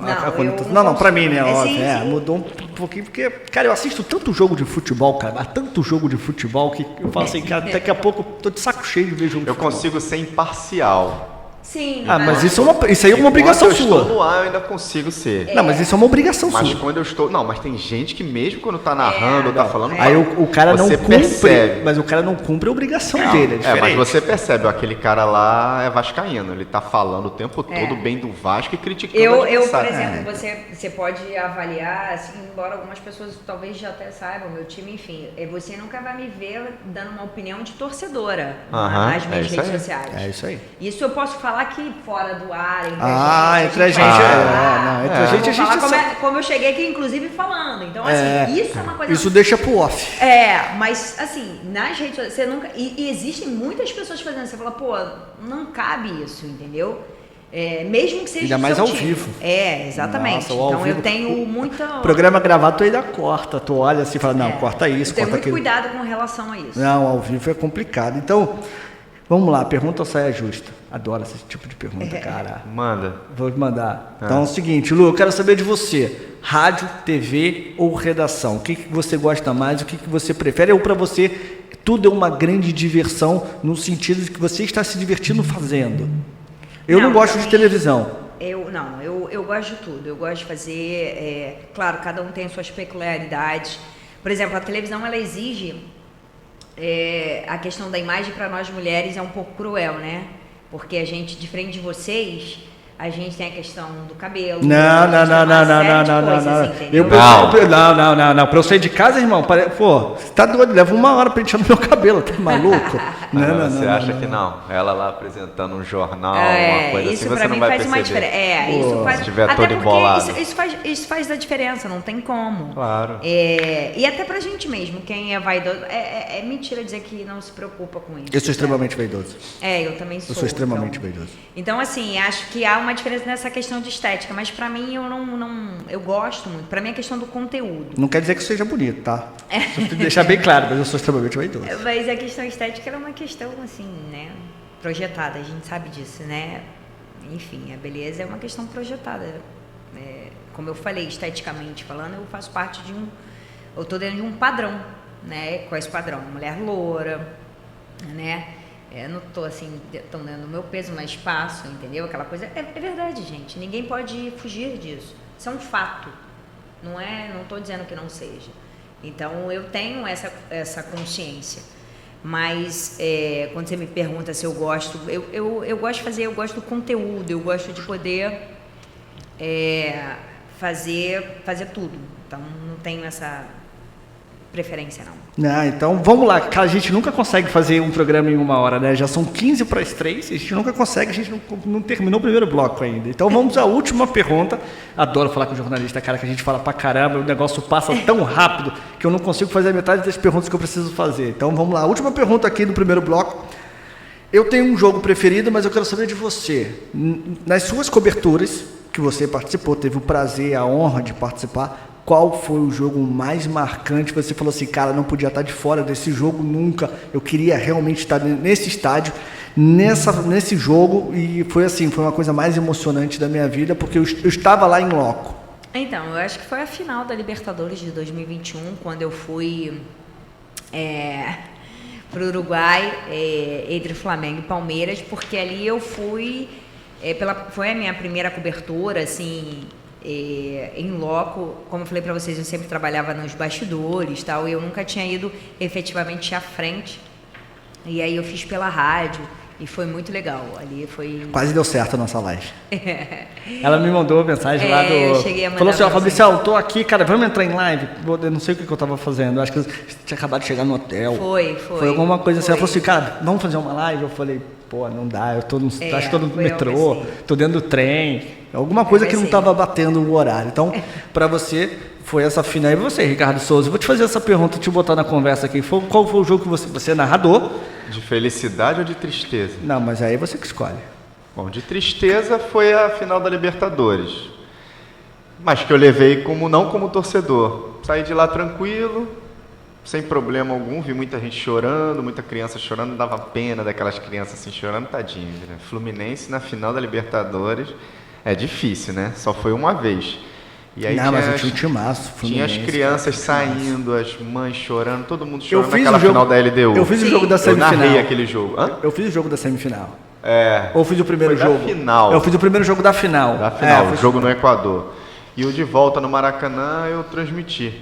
não, pra mim, né? Sim. Mudou um pouquinho, porque, cara, eu assisto tanto jogo de futebol, cara, tanto jogo de futebol que eu falo assim, cara, daqui a pouco eu tô de saco cheio de ver jogo de futebol. Eu consigo ser imparcial. Sim. Mas isso aí é uma obrigação sua. Quando eu estou no ar, eu ainda consigo ser. Não, mas isso é uma obrigação sua. Mas quando eu estou... Não, mas tem gente que mesmo quando tá narrando ou tá falando... Aí o cara não cumpre, percebe. Mas o cara não cumpre a obrigação dele, mas você percebe, aquele cara lá é vascaíno, ele tá falando o tempo todo bem do Vasco e criticando o adversário. Por exemplo, você pode avaliar, assim, embora algumas pessoas talvez já até saibam, meu time, enfim, você nunca vai me ver dando uma opinião de torcedora nas minhas redes sociais. É isso aí. Isso eu posso falar que fora do ar, entre a gente a gente sabe. Como eu cheguei aqui, inclusive, falando. Então, assim, isso é uma coisa... Isso deixa pro off. Mas, assim, nas redes sociais, você nunca... E existem muitas pessoas fazendo isso. Você fala, pô, não cabe isso, entendeu? Mesmo que seja ainda mais ao vivo. Exatamente. Nossa, então, vivo, eu tenho muita... Programa gravado, tu ainda corta. Tu olha assim e fala, não, corta isso, corta aquilo. Tem muito cuidado com relação a isso. Não, ao vivo é complicado. Então... Vamos lá, pergunta ou saia justa? Adoro esse tipo de pergunta, cara. Manda. Vou mandar. Então é o seguinte, Lu, eu quero saber de você. Rádio, TV ou redação? O que você gosta mais? O que você prefere? Ou para você, tudo é uma grande diversão no sentido de que você está se divertindo fazendo? Eu não gosto de televisão. Eu gosto de tudo. Eu gosto de fazer... claro, cada um tem suas peculiaridades. Por exemplo, a televisão, ela exige... a questão da imagem para nós mulheres é um pouco cruel, né? Porque a gente, diferente de vocês, a gente tem a questão do cabelo. Não. Pra eu sair de casa, irmão, pô, você tá doido, leva 1 hora pra encher no meu cabelo, tá maluco? Você acha que não? Ela lá apresentando um jornal, uma coisa assim, você não vai perceber. Isso pra mim faz uma diferença. Isso faz... Se tiver todo embolado. Isso faz a diferença, não tem como. Claro. E até pra gente mesmo, quem é vaidoso, é mentira dizer que não se preocupa com isso. Eu sou extremamente vaidoso. Eu também sou. Eu sou extremamente vaidoso. Então, assim, acho que há uma diferença nessa questão de estética, mas pra mim eu gosto muito. Pra mim é questão do conteúdo. Não quer dizer que seja bonito, tá? Só deixar bem claro, mas eu sou extremamente vaidoso. Mas a questão estética é uma questão, assim, né, projetada, a gente sabe disso, né? Enfim, a beleza é uma questão projetada. Como eu falei, esteticamente falando, eu faço parte de eu tô dentro de um padrão, né? Qual é esse padrão? Mulher loura, né? Não tô assim, tão dando o meu peso, mas espaço, entendeu? Aquela coisa. É verdade, gente. Ninguém pode fugir disso. Isso é um fato. Não tô dizendo que não seja. Então, eu tenho essa consciência. Mas, quando você me pergunta se eu gosto, eu gosto de fazer, eu gosto do conteúdo, eu gosto de poder fazer tudo. Então, não tenho essa preferência, não. Então vamos lá, a gente nunca consegue fazer um programa em 1 hora, né? Já são 15 para as 3, a gente nunca consegue, a gente não terminou o primeiro bloco ainda. Então vamos à última pergunta. Adoro falar com o jornalista, cara, que a gente fala pra caramba, o negócio passa tão rápido que eu não consigo fazer a metade das perguntas que eu preciso fazer. Então vamos lá, a última pergunta aqui do primeiro bloco. Eu tenho um jogo preferido, mas eu quero saber de você. Nas suas coberturas que você participou, teve o prazer, a honra de participar, qual foi o jogo mais marcante? Você falou assim, cara, não podia estar de fora desse jogo nunca. Eu queria realmente estar nesse estádio, nesse jogo, e foi assim, foi uma coisa mais emocionante da minha vida, porque eu estava lá em loco. Então, eu acho que foi a final da Libertadores de 2021, quando eu fui para o Uruguai, entre Flamengo e Palmeiras, porque ali eu fui, foi a minha primeira cobertura, assim, em loco. Como eu falei para vocês, eu sempre trabalhava nos bastidores, tal, e eu nunca tinha ido efetivamente à frente. E aí eu fiz pela rádio e foi muito legal. Ali foi... Quase deu certo a nossa live. Ela me mandou mensagem lá do... Eu cheguei a mandar. Falou assim, Fabricial, tô aqui, cara, vamos entrar em live? Eu não sei o que eu tava fazendo, eu acho que eu tinha acabado de chegar no hotel. Foi alguma coisa assim. Ela falou assim, cara, vamos fazer uma live? Eu falei, pô, não dá, eu tô no, acho que tô no metrô, assim. Tô dentro do trem, alguma coisa que não tava batendo o horário. Então, para você, foi essa final. E você, Ricardo Souza, vou te fazer essa pergunta, te botar na conversa aqui. Qual foi o jogo que você é narrador? De felicidade ou de tristeza? Não, mas aí você que escolhe. Bom, de tristeza foi a final da Libertadores, mas que eu levei não como torcedor. Saí de lá tranquilo, sem problema algum, vi muita gente chorando, muita criança chorando, dava pena daquelas crianças assim chorando, tadinho, né? Fluminense na final da Libertadores é difícil, né? Só foi uma vez. E aí mas eu tinha um timaço, tinha as crianças saindo, as mães chorando, todo mundo Eu chorando fiz naquela o jogo- final da LDU. Eu fiz o jogo da Eu semifinal. narrei aquele jogo. Hã? Eu fiz o jogo da semifinal. Ou fiz o primeiro foi da jogo? final. Eu fiz o primeiro jogo da final. Da final, eu o jogo no Equador. E o de volta no Maracanã eu transmiti,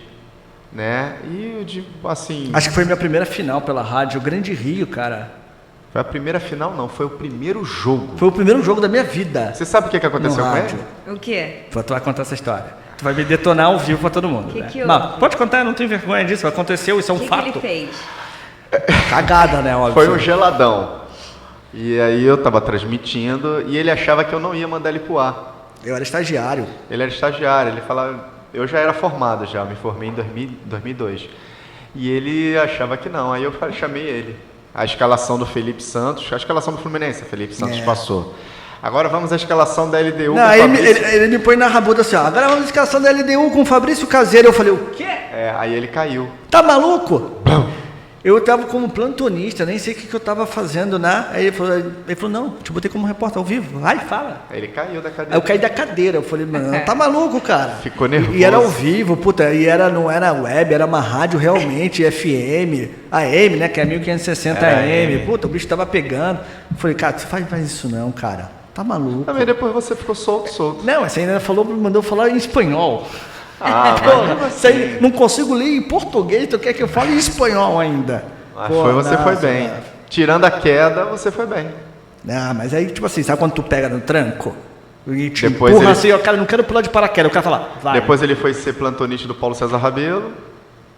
né? E o de, assim... Acho que foi a minha primeira final pela rádio, o Grande Rio, cara. Foi a primeira final, não, foi o primeiro jogo. Foi o primeiro jogo da minha vida. Você sabe o que aconteceu No com rádio. ele? O quê? Tu vai contar essa história. Tu vai me detonar ao vivo pra todo mundo. Que né? que Mas houve? pode contar, não tenho vergonha disso. Aconteceu, isso é um O que fato. ele fez? Cagada, né, óbvio. Foi um geladão. E aí eu tava transmitindo e ele achava que eu não ia mandar ele pro ar. Eu era estagiário. Ele era estagiário, ele falava... Eu já era formado já, me formei em 2002. E ele achava que não, aí eu chamei ele. A escalação do Felipe Santos, a escalação do Fluminense, Felipe Santos passou. Agora vamos à escalação da LDU Não, com o Fabrício. ele me põe na rabuda assim, ó. Agora vamos à escalação da LDU com o Fabrício Caseiro. Eu falei, o quê? Aí ele caiu. Tá maluco? Eu tava como plantonista, nem sei o que eu tava fazendo, né? Aí ele falou, não, te botei como repórter ao vivo. Vai, fala. Aí ele caiu da cadeira. Aí eu caí da cadeira, eu falei, mano, tá maluco, cara? Ficou nervoso. E era ao vivo, puta, não era web, era uma rádio realmente, FM, AM, né, que é 1560 AM. Puta, o bicho tava pegando. Eu falei, cara, você faz isso não, cara. Tá maluco. Também depois você ficou solto. Não, você ainda mandou falar em espanhol. Mas Isso aí, não consigo ler em português, tu quer que eu fale em espanhol ainda? você foi bem. Tirando a queda, você foi bem. Ah, mas aí, tipo assim, sabe quando tu pega no tranco? E te Depois empurra ele- assim, ó, cara, não quero pular de paraquedas. O cara fala, vai. Depois ele foi ser plantonista do Paulo César Rabelo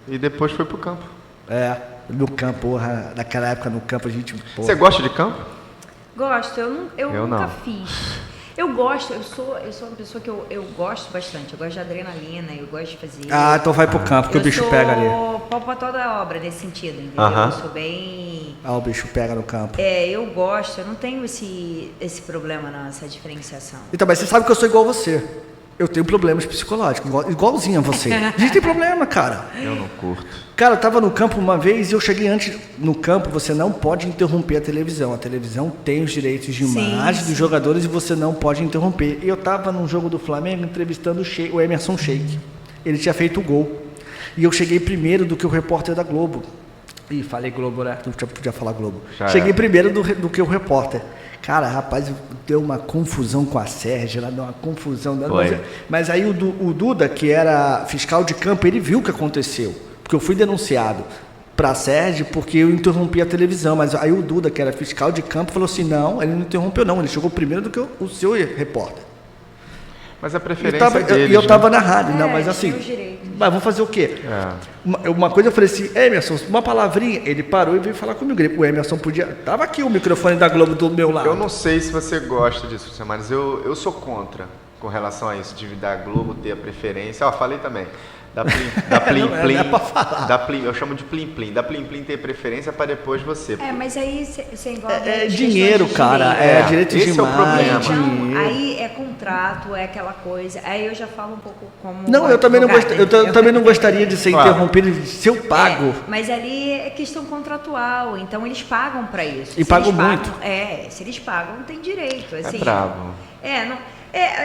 e depois foi pro campo. No campo, porra, naquela época no campo a gente... Porra. Você gosta de campo? Gosto, eu Eu nunca não. fiz. Eu gosto, eu sou uma pessoa que eu gosto bastante. Eu gosto de adrenalina, eu gosto de fazer. Ah, então vai pro campo, que o bicho pega ali. Eu sou pau pra toda obra nesse sentido, entendeu? Aham. Eu sou bem. Ah, o bicho pega no campo. Eu gosto, eu não tenho esse problema, não, essa diferenciação. Então, mas você sabe que eu sou igual a você. Eu tenho problemas psicológicos, igualzinho a você. A gente tem problema, cara. Eu não curto. Cara, eu tava no campo uma vez e eu cheguei antes. No campo, você não pode interromper a televisão. A televisão tem os direitos de imagem dos jogadores e você não pode interromper. E eu tava num jogo do Flamengo entrevistando o Emerson Sheik. Ele tinha feito o gol. E eu cheguei primeiro do que o repórter da Globo. Ih, falei Globo, né? Não podia falar Globo. Já Cheguei é. primeiro do que o repórter. Cara, rapaz, deu uma confusão com a Sérgio, ela deu uma confusão. Foi. Mas aí o Duda, que era fiscal de campo, ele viu o que aconteceu. Porque eu fui denunciado para a Sérgio porque eu interrompi a televisão. Mas aí o Duda, que era fiscal de campo, falou assim, não, ele não interrompeu não, ele chegou primeiro do que o seu repórter. Mas a preferência deles, E eu tava né? na rádio, não, mas assim, tem os direitos. mas vamos fazer o quê? Uma coisa eu falei assim, Emerson, uma palavrinha, ele parou e veio falar comigo. O Emerson podia, tava aqui o microfone da Globo do meu lado. Eu não sei se você gosta disso, mas eu sou contra com relação a isso, de da Globo ter a preferência. Falei também. Da Plim Não, Plim. é pra falar. Da Plim, eu chamo de Plim Plim. Da Plim Plim ter preferência para depois você. Mas aí você envolve. É questões dinheiro, de cara, direito. direito de esse é o imagem, problema. dinheiro. Então, aí é contrato, é aquela coisa. Aí eu já falo um pouco como. Não, eu também não, advogada, eu também não gostaria de ser Claro. interrompido se eu pago. Mas ali é questão contratual, então eles pagam para isso. E Se pagam eles pagam- muito. Se eles pagam, tem direito. Assim, bravo.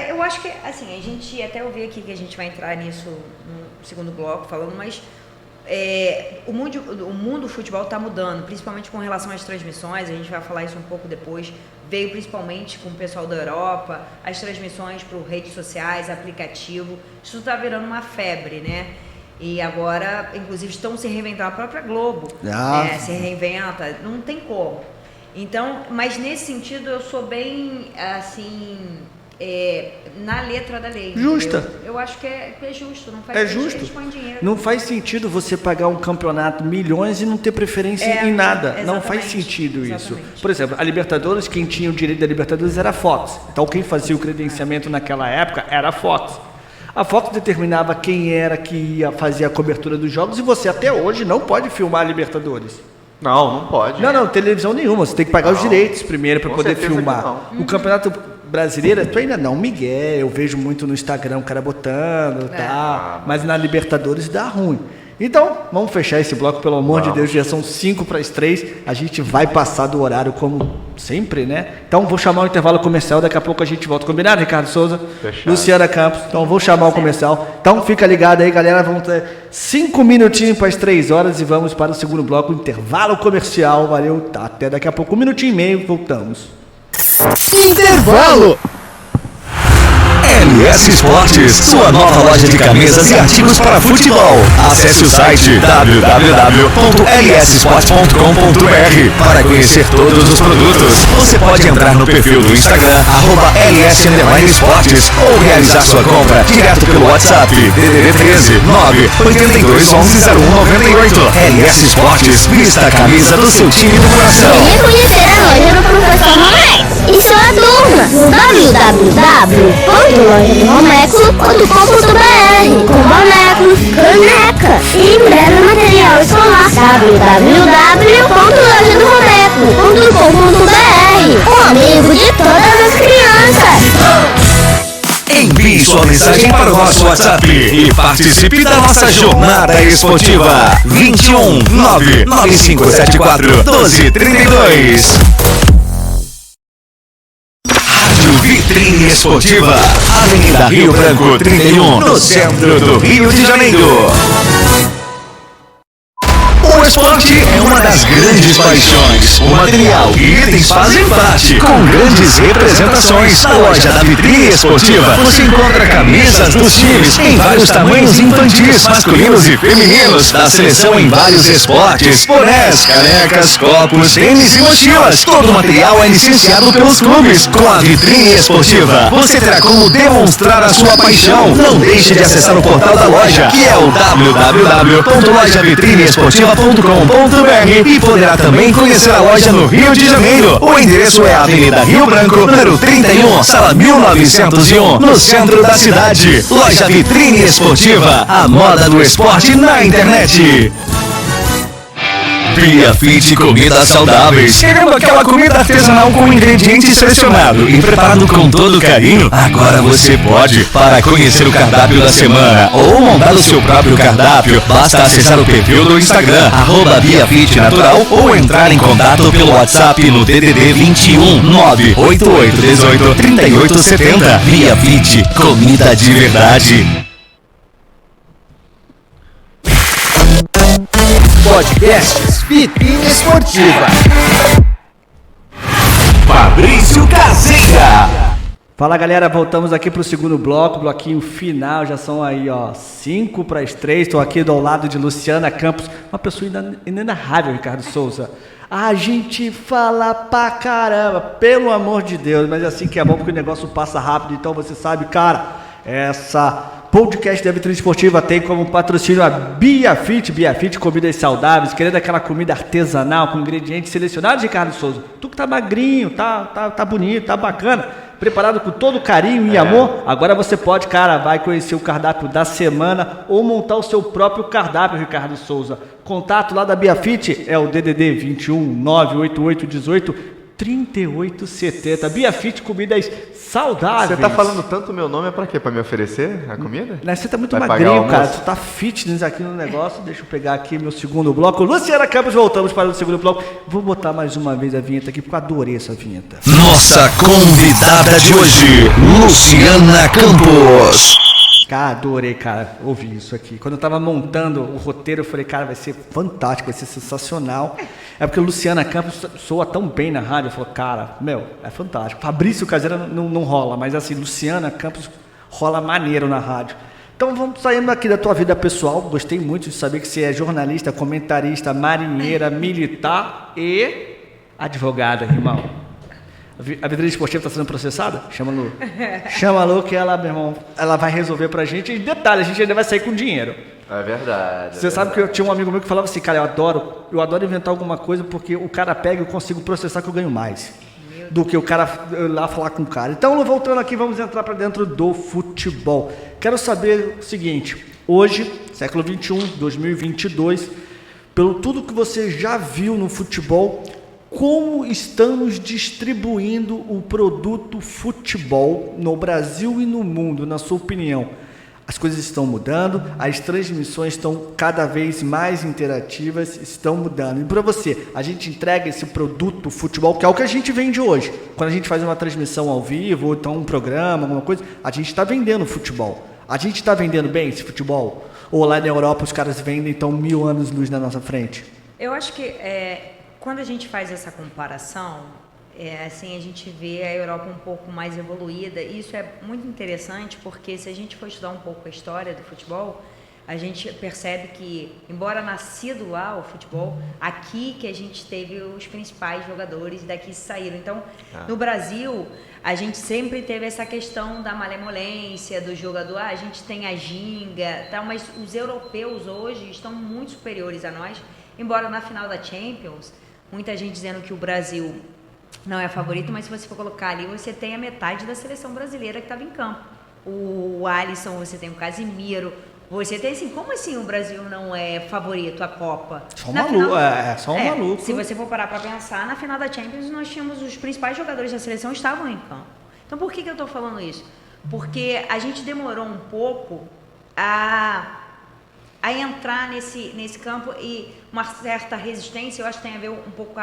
Eu acho que, assim, a gente até ouvi aqui que a gente vai entrar nisso no segundo bloco falando, mas o mundo do futebol está mudando, principalmente com relação às transmissões, a gente vai falar isso um pouco depois, veio principalmente com o pessoal da Europa, as transmissões por redes sociais, aplicativo, isso está virando uma febre, né? E agora, inclusive, estão se reinventando, a própria Globo se reinventa, não tem como. Então, mas nesse sentido eu sou bem, assim, na letra da lei. Justa. Entendeu? Eu acho que é justo, não faz É sentido, justo. eles põem dinheiro. Não faz sentido você pagar um campeonato milhões e não ter preferência em nada. Não faz exatamente, sentido isso. exatamente. Por exemplo, a Libertadores, quem tinha o direito da Libertadores era a Fox. Então quem fazia o credenciamento naquela época era a Fox. A Fox determinava quem era que ia fazer a cobertura dos jogos e você até hoje não pode filmar a Libertadores. Não pode. Não, televisão nenhuma. Você tem que pagar os direitos primeiro para poder certeza filmar. O Campeonato Brasileiro, tu ainda não, Miguel. Eu vejo muito no Instagram o cara botando, tá? Mas na Libertadores dá ruim. Então, vamos fechar esse bloco, pelo amor de Deus, já são 5:03, a gente vai passar do horário como sempre, né? Então, vou chamar o intervalo comercial, daqui a pouco a gente volta. Combinado, Ricardo Souza? Fechado. Luciana Campos, então vou chamar o comercial. Então, fica ligado aí, galera, vamos ter 5 minutinhos para as 3 horas e vamos para o segundo bloco, intervalo comercial, valeu, tá, até daqui a pouco, 1 minutinho e meio, voltamos. Intervalo! LS Esportes, sua nova loja de camisas e artigos para futebol. Acesse o site www.lssport.com.br para conhecer todos os produtos. Você pode entrar no perfil do Instagram, @ls_esportes, ou realizar sua compra direto pelo WhatsApp, DDD 13 982 11 0198. LS Esportes, vista a camisa do seu time do coração. Venha conhecer a loja do Professor Romex e sua turma, www.lojadoRomex.com.br, com bonecos, caneca e em breve material escolar. www.lojadoRomex.com.br, o amigo de todas as crianças. Envie sua mensagem para o nosso WhatsApp e participe da nossa jornada esportiva. 21 99574 1232. Rádio Vitrine Esportiva, Avenida Rio Branco 31, no centro do Rio de Janeiro. O esporte é uma das grandes paixões. O material e itens fazem parte, com grandes representações. Na loja da Vitrine Esportiva, você encontra camisas dos times em vários tamanhos infantis, masculinos e femininos, da seleção em vários esportes, bonés, canecas, copos, tênis e mochilas. Todo o material é licenciado pelos clubes. Com a Vitrine Esportiva, você terá como demonstrar a sua paixão. Não deixe de acessar o portal da loja, que é o www.lojavitrineesportiva.com.br, e poderá também conhecer a loja no Rio de Janeiro. O endereço é a Avenida Rio Branco, número 31, sala 1901, no centro da cidade. Loja Vitrine Esportiva, a moda do esporte na internet. Bia Fit Comidas Saudáveis. Querendo aquela comida artesanal com ingredientes selecionados e preparado com todo carinho? Agora você pode. Para conhecer o cardápio da semana ou montar o seu próprio cardápio, basta acessar o perfil do Instagram, @BiaFitNatural, ou entrar em contato pelo WhatsApp no DDD 21 98818 3870. Bia Fit, comida de verdade. Podcasts Vitrine Esportiva. Fabrício Caseira. Fala, galera, voltamos aqui pro segundo bloco, bloquinho final, já são aí, ó, 2:55, estou aqui do lado de Luciana Campos, uma pessoa inenarrável, Ricardo Souza. A gente fala pra caramba, pelo amor de Deus, mas é assim que é bom, porque o negócio passa rápido, então você sabe, cara, essa podcast da Vitrine Esportiva tem como patrocínio a Bia Fit Comidas Saudáveis, querendo aquela comida artesanal com ingredientes selecionados, Ricardo Souza. Tu que tá magrinho, tá bonito, tá bacana, preparado com todo carinho e amor, agora você pode, cara, vai conhecer o cardápio da semana ou montar o seu próprio cardápio, Ricardo Souza. Contato lá da Bia Fit é o DDD 21 98818 3870. Bia Fit Comidas Saudáveis. Você tá falando tanto o meu nome, é pra quê? Pra me oferecer a comida? Você tá muito Vai magrinho, pagar o cara. almoço? Tu tá fitness aqui no negócio. Deixa eu pegar aqui meu segundo bloco. Luciana Campos, voltamos para o segundo bloco. Vou botar mais uma vez a vinheta aqui, porque eu adorei essa vinheta. Nossa convidada de hoje, Luciana Campos. Cara, adorei, cara, ouvir isso aqui. Quando eu tava montando o roteiro, eu falei, cara, vai ser fantástico, vai ser sensacional. É porque Luciana Campos soa tão bem na rádio. Eu falei, cara, é fantástico. Fabrício Caseira não rola, mas assim, Luciana Campos rola maneiro na rádio. Então vamos saindo aqui da tua vida pessoal. Gostei muito de saber que você é jornalista, comentarista, marinheira, militar e advogada, irmão. A Vitrine Esportiva está sendo processada? Chama a Lu. Chama a Lu que ela, meu irmão, ela vai resolver pra gente. E detalhe, a gente ainda vai sair com dinheiro. É verdade. Você sabe que eu tinha um amigo meu que falava assim, cara, eu adoro inventar alguma coisa porque o cara pega e eu consigo processar que eu ganho mais do que o cara lá falar com o cara. Então, voltando aqui, vamos entrar para dentro do futebol. Quero saber o seguinte, hoje, século 21, 2022, pelo tudo que você já viu no futebol, como estamos distribuindo o produto futebol no Brasil e no mundo, na sua opinião? As coisas estão mudando, as transmissões estão cada vez mais interativas, estão mudando. E para você, a gente entrega esse produto futebol, que é o que a gente vende hoje. Quando a gente faz uma transmissão ao vivo, ou então um programa, alguma coisa, a gente está vendendo futebol. A gente está vendendo bem esse futebol? Ou lá na Europa os caras vendem, então 1000 anos-luz na nossa frente? Eu acho que quando a gente faz essa comparação, assim, a gente vê a Europa um pouco mais evoluída, e isso é muito interessante, porque se a gente for estudar um pouco a história do futebol, a gente percebe que, embora nascido lá o futebol, aqui que a gente teve os principais jogadores, daqui saíram. Então, no Brasil, a gente sempre teve essa questão da malemolência do jogador, a gente tem a ginga, tal, mas os europeus hoje estão muito superiores a nós, embora na final da Champions, muita gente dizendo que o Brasil não é favorito, mas se você for colocar ali, você tem a metade da seleção brasileira que estava em campo. O Alisson, você tem o Casimiro, você tem assim, como assim o Brasil não é favorito à Copa? Só um maluco, só um maluco. Se você for parar para pensar, na final da Champions nós tínhamos os principais jogadores da seleção estavam em campo. Então por que eu estou falando isso? Porque a gente demorou um pouco a entrar nesse campo, e uma certa resistência, eu acho que tem a ver um pouco com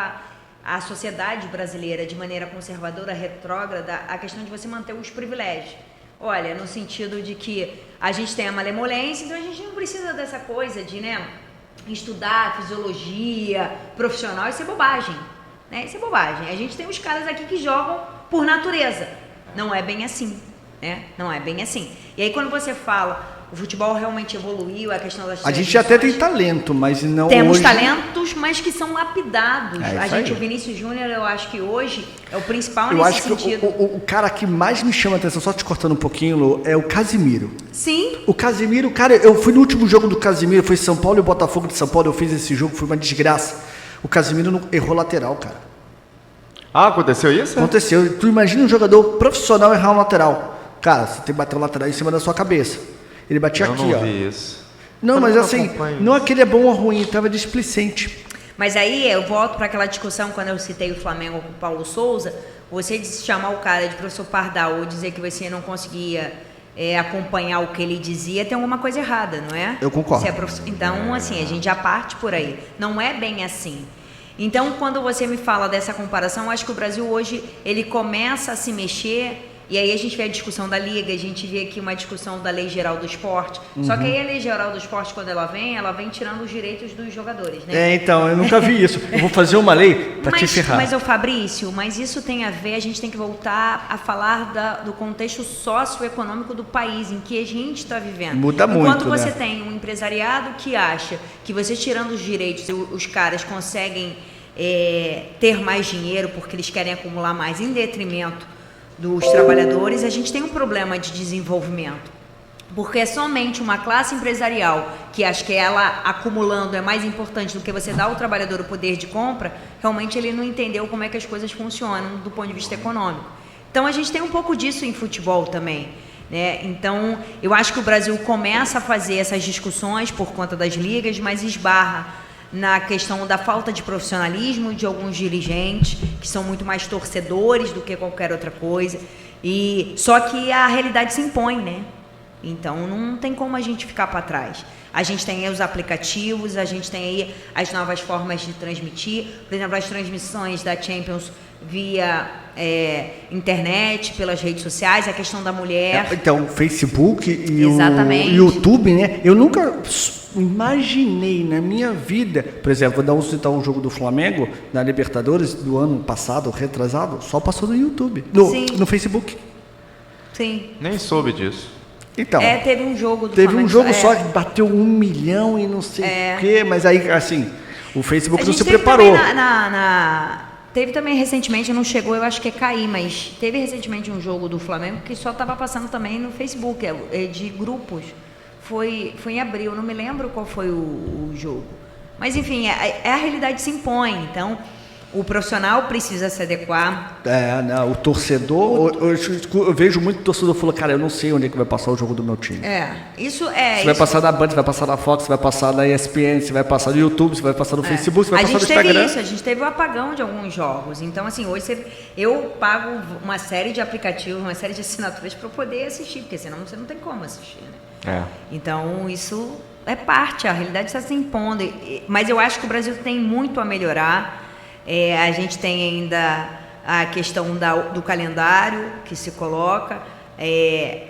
a sociedade brasileira, de maneira conservadora, retrógrada, a questão de você manter os privilégios. Olha, no sentido de que a gente tem a malemolência, então a gente não precisa dessa coisa de, estudar fisiologia profissional, isso é bobagem, né? Isso é bobagem. A gente tem os caras aqui que jogam por natureza. Não é bem assim, né? Não é bem assim. E aí quando você fala, o futebol realmente evoluiu, a questão das... A gente até tem talento, mas não temos hoje... talentos, mas que são lapidados. O Vinícius Júnior, eu acho que hoje é o principal eu nesse acho sentido. Que o cara que mais me chama a atenção, só te cortando um pouquinho, Lu, é o Casimiro. Sim. O Casimiro, cara, eu fui no último jogo do Casimiro, foi São Paulo e Botafogo de São Paulo, eu fiz esse jogo, foi uma desgraça. O Casimiro errou lateral, cara. Ah, aconteceu isso? Aconteceu. Tu imagina um jogador profissional errar um lateral. Cara, você tem que bater o lateral em cima da sua cabeça. Ele batia aqui, ó. Eu não vi isso. Não, mas assim, não é que ele é bom ou ruim, ele estava displicente. Mas aí eu volto para aquela discussão quando eu citei o Flamengo com o Paulo Souza, você chamar o cara de professor Pardal ou dizer que você não conseguia acompanhar o que ele dizia, tem alguma coisa errada, não é? Eu concordo. Então, assim, a gente já parte por aí. Não é bem assim. Então, quando você me fala dessa comparação, eu acho que o Brasil hoje, ele começa a se mexer. E aí a gente vê a discussão da Liga, a gente vê aqui uma discussão da Lei Geral do Esporte. Só que aí a Lei Geral do Esporte, quando ela vem tirando os direitos dos jogadores, né? Então, eu nunca vi isso. Eu vou fazer uma lei para te ferrar. Mas, Fabrício, mas isso tem a ver, a gente tem que voltar a falar do contexto socioeconômico do país em que a gente está vivendo. Muda muito, Enquanto você tem um empresariado que acha que você tirando os direitos, os caras conseguem ter mais dinheiro porque eles querem acumular mais em detrimento dos trabalhadores, a gente tem um problema de desenvolvimento, porque é somente uma classe empresarial que acha que ela acumulando é mais importante do que você dar ao trabalhador o poder de compra. Realmente ele não entendeu como é que as coisas funcionam do ponto de vista econômico. Então a gente tem um pouco disso em futebol também, né? Então eu acho que o Brasil começa a fazer essas discussões por conta das ligas, mas esbarra na questão da falta de profissionalismo de alguns dirigentes, que são muito mais torcedores do que qualquer outra coisa. E só que a realidade se impõe, né? Então não tem como a gente ficar para trás. A gente tem aí os aplicativos, a gente tem aí as novas formas de transmitir. Por exemplo, as transmissões da Champions via internet, pelas redes sociais, a questão da mulher. Então, o Facebook e Exatamente. o YouTube, né? Eu nunca imaginei na minha vida, por exemplo, vou citar um jogo do Flamengo na Libertadores do ano passado, retrasado, só passou no YouTube, no Facebook. Sim. Nem soube disso. Então, teve um jogo do teve Flamengo, um jogo só que bateu 1 milhão e não sei o quê, mas aí, assim, o Facebook não se preparou. Teve também recentemente, não chegou, eu acho que é cair, mas teve recentemente um jogo do Flamengo que só estava passando também no Facebook, de grupos. Foi em abril, não me lembro qual foi o jogo. Mas, enfim, a realidade se impõe. Então, O profissional precisa se adequar. Não, o torcedor, eu vejo muito torcedor falando, cara, eu não sei onde é que vai passar o jogo do meu time. Isso é... Você vai passar na Band, você vai passar na Fox, você vai passar na ESPN, você vai passar no YouTube, você vai passar no Facebook, você vai passar no Instagram. A gente teve o apagão de alguns jogos. Então, assim, hoje eu pago uma série de aplicativos, uma série de assinaturas para poder assistir, porque senão você não tem como assistir, né? Então, isso é parte, a realidade está se impondo. Mas eu acho que o Brasil tem muito a melhorar. A gente tem ainda a questão do calendário que se coloca.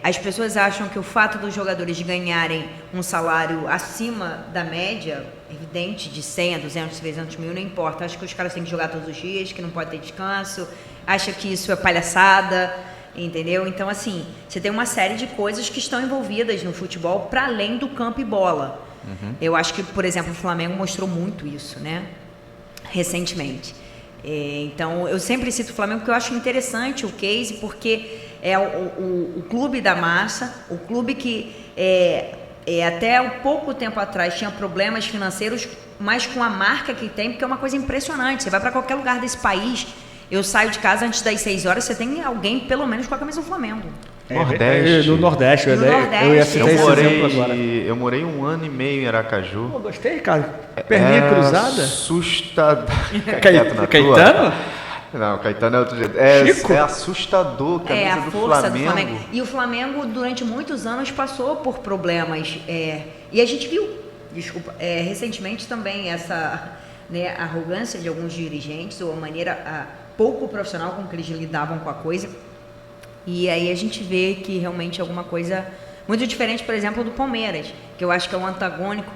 As pessoas acham que o fato dos jogadores ganharem um salário acima da média, evidente, de 100 a 200, 300 mil, não importa. Acho que os caras têm que jogar todos os dias, que não pode ter descanso. Acha que isso é palhaçada, entendeu? Então, assim, você tem uma série de coisas que estão envolvidas no futebol para além do campo e bola. Eu acho que, por exemplo, o Flamengo mostrou muito isso, né? Recentemente. Então, eu sempre cito o Flamengo porque eu acho interessante o case, porque é o clube da massa, o clube que até um pouco tempo atrás tinha problemas financeiros, mas com a marca que tem, porque é uma coisa impressionante. Você vai para qualquer lugar desse país, eu saio de casa antes das 6 horas, você tem alguém, pelo menos, com a camisa do Flamengo. Nordeste. No Nordeste. Eu ia citar esse exemplo agora. Eu morei 1 ano e meio em Aracaju. Pô, gostei, cara. Perninha cruzada. Assustador. Caetano? Não, Caetano é outro jeito. Chico? É assustador a camisa do Flamengo. E o Flamengo, durante muitos anos, passou por problemas. E a gente viu, recentemente também, essa arrogância de alguns dirigentes, ou a maneira pouco profissional com que eles lidavam com a coisa. E aí a gente vê que realmente alguma coisa muito diferente, por exemplo, do Palmeiras, que eu acho que é um antagônico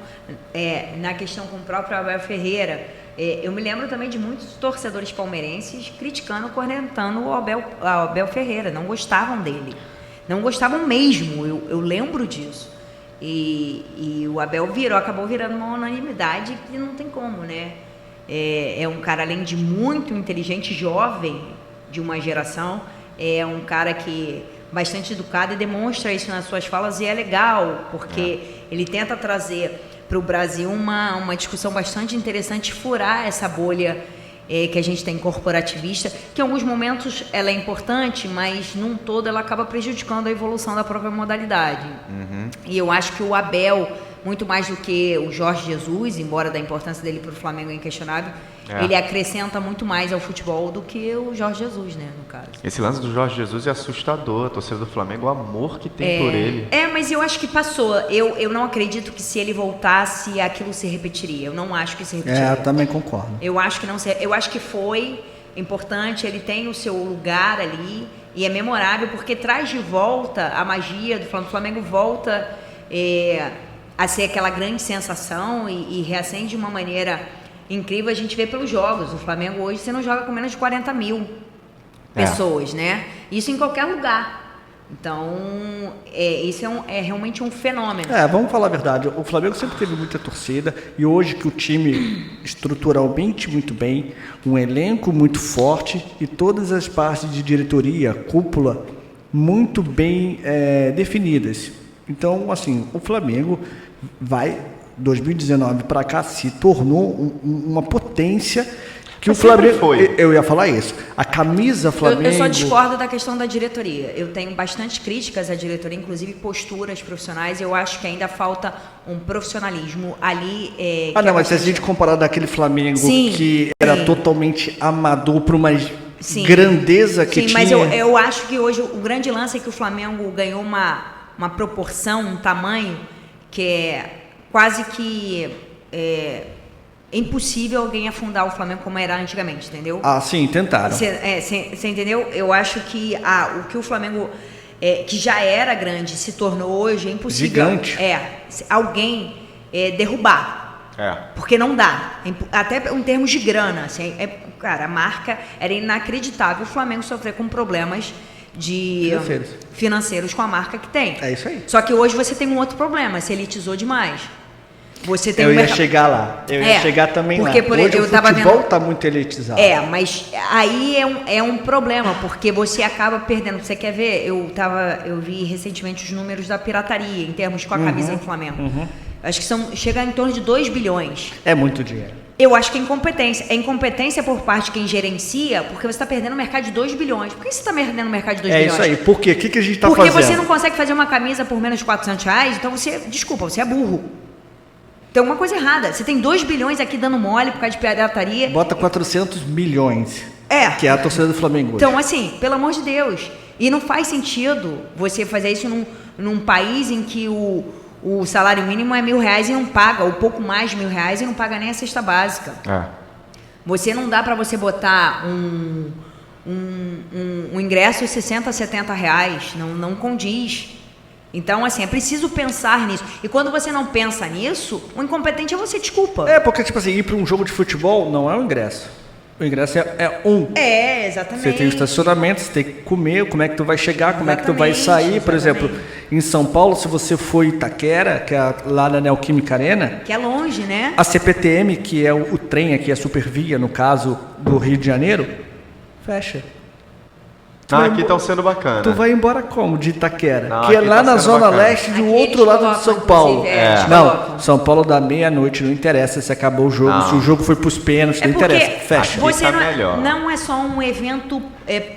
na questão com o próprio Abel Ferreira. Eu me lembro também de muitos torcedores palmeirenses criticando, cornetando o Abel Ferreira, não gostavam dele, não gostavam mesmo, eu lembro disso. E o Abel acabou virando uma unanimidade que não tem como, né? É um cara, além de muito inteligente, jovem, de uma geração, é um cara que bastante educado e demonstra isso nas suas falas, e é legal, porque ele tenta trazer para o Brasil uma discussão bastante interessante, furar essa bolha que a gente tem corporativista, que em alguns momentos ela é importante, mas num todo ela acaba prejudicando a evolução da própria modalidade. E eu acho que o Abel, muito mais do que o Jorge Jesus, embora da importância dele para o Flamengo é inquestionável, ele acrescenta muito mais ao futebol do que o Jorge Jesus, né, no caso. Esse lance do Jorge Jesus é assustador, a torcida do Flamengo, o amor que tem por ele. Mas eu acho que passou. Eu não acredito que se ele voltasse, aquilo se repetiria. Eu não acho que se repetiria. Eu também concordo. Eu acho que não se... Eu acho que foi importante, ele tem o seu lugar ali, e é memorável, porque traz de volta a magia do Flamengo. O Flamengo volta a ser aquela grande sensação e reacende de uma maneira incrível. A gente vê pelos jogos. O Flamengo hoje você não joga com menos de 40 mil pessoas, né? Isso em qualquer lugar. Então, isso é realmente um fenômeno. Vamos falar a verdade. O Flamengo sempre teve muita torcida, e hoje que o time estruturalmente muito bem, um elenco muito forte e todas as partes de diretoria, cúpula, muito bem definidas. Então, assim, o Flamengo vai, 2019 para cá, se tornou uma potência que Mas o Flamengo foi. Eu ia falar isso. A camisa Flamengo... Eu só discordo da questão da diretoria. Eu tenho bastante críticas à diretoria, inclusive posturas profissionais. Eu acho que ainda falta um profissionalismo ali. Mas se a gente comparar daquele Flamengo que era totalmente amador para uma grandeza que tinha... Sim, mas eu acho que hoje o grande lance é que o Flamengo ganhou uma proporção, um tamanho que é quase que... impossível alguém afundar o Flamengo como era antigamente, entendeu? Sim, tentaram. Você entendeu? Eu acho que o que o Flamengo, que já era grande, se tornou hoje, é impossível. Gigante. Alguém derrubar. Porque não dá. Até em termos de grana. Assim, cara, a marca era inacreditável. O Flamengo sofrer com problemas financeiros com a marca que tem. É isso aí. Só que hoje você tem um outro problema, se elitizou demais. Você tem chegar lá. Eu ia chegar também porque, lá. Hoje o futebol está muito elitizado. Mas aí é um problema, porque você acaba perdendo. Você quer ver? Eu vi recentemente os números da pirataria, em termos com a camisa do Flamengo. Acho que chega em torno de 2 bilhões. É muito dinheiro. Eu acho que é incompetência. É incompetência por parte de quem gerencia, porque você está perdendo um mercado de 2 bilhões. Por que você está perdendo um mercado de 2 bilhões? É isso aí. Por quê? O que a gente está Porque fazendo? você não consegue fazer uma camisa por menos de R$400, então você é burro. Tem alguma coisa errada. Você tem 2 bilhões aqui dando mole por causa de pirataria. Bota 400 milhões. É. Que é a torcida do Flamengo hoje. Então, assim, pelo amor de Deus. E não faz sentido você fazer isso num país em que o salário mínimo é R$1.000 e não paga, ou pouco mais de R$1.000 e não paga nem a cesta básica. Você não dá para você botar um ingresso de 60, 70 reais, não condiz. Então, assim, é preciso pensar nisso. E quando você não pensa nisso, o incompetente é você, desculpa. É, porque, tipo assim, ir para um jogo de futebol não é um ingresso. O ingresso é um. É, exatamente. Você tem o estacionamento, você tem que comer, como é que tu vai chegar, como é que tu vai sair. Por exatamente. exemplo, em São Paulo, se você for em Itaquera, que é lá na Neoquímica Arena, Que é longe, né? a CPTM, que é o trem aqui, a Supervia, no caso do Rio de Janeiro, fecha. Aqui estão sendo bacana. Tu vai embora como? De Itaquera? Não, que é aqui lá tá na sendo Zona bacana. Leste, do Aqui outro eles lado de colocam, São Paulo. inclusive, eles Não, colocam. São Paulo da meia-noite, não interessa se acabou o jogo, Não. se o jogo foi pros pênaltis, não interessa, fecha. Você Tá não, melhor. não é só um evento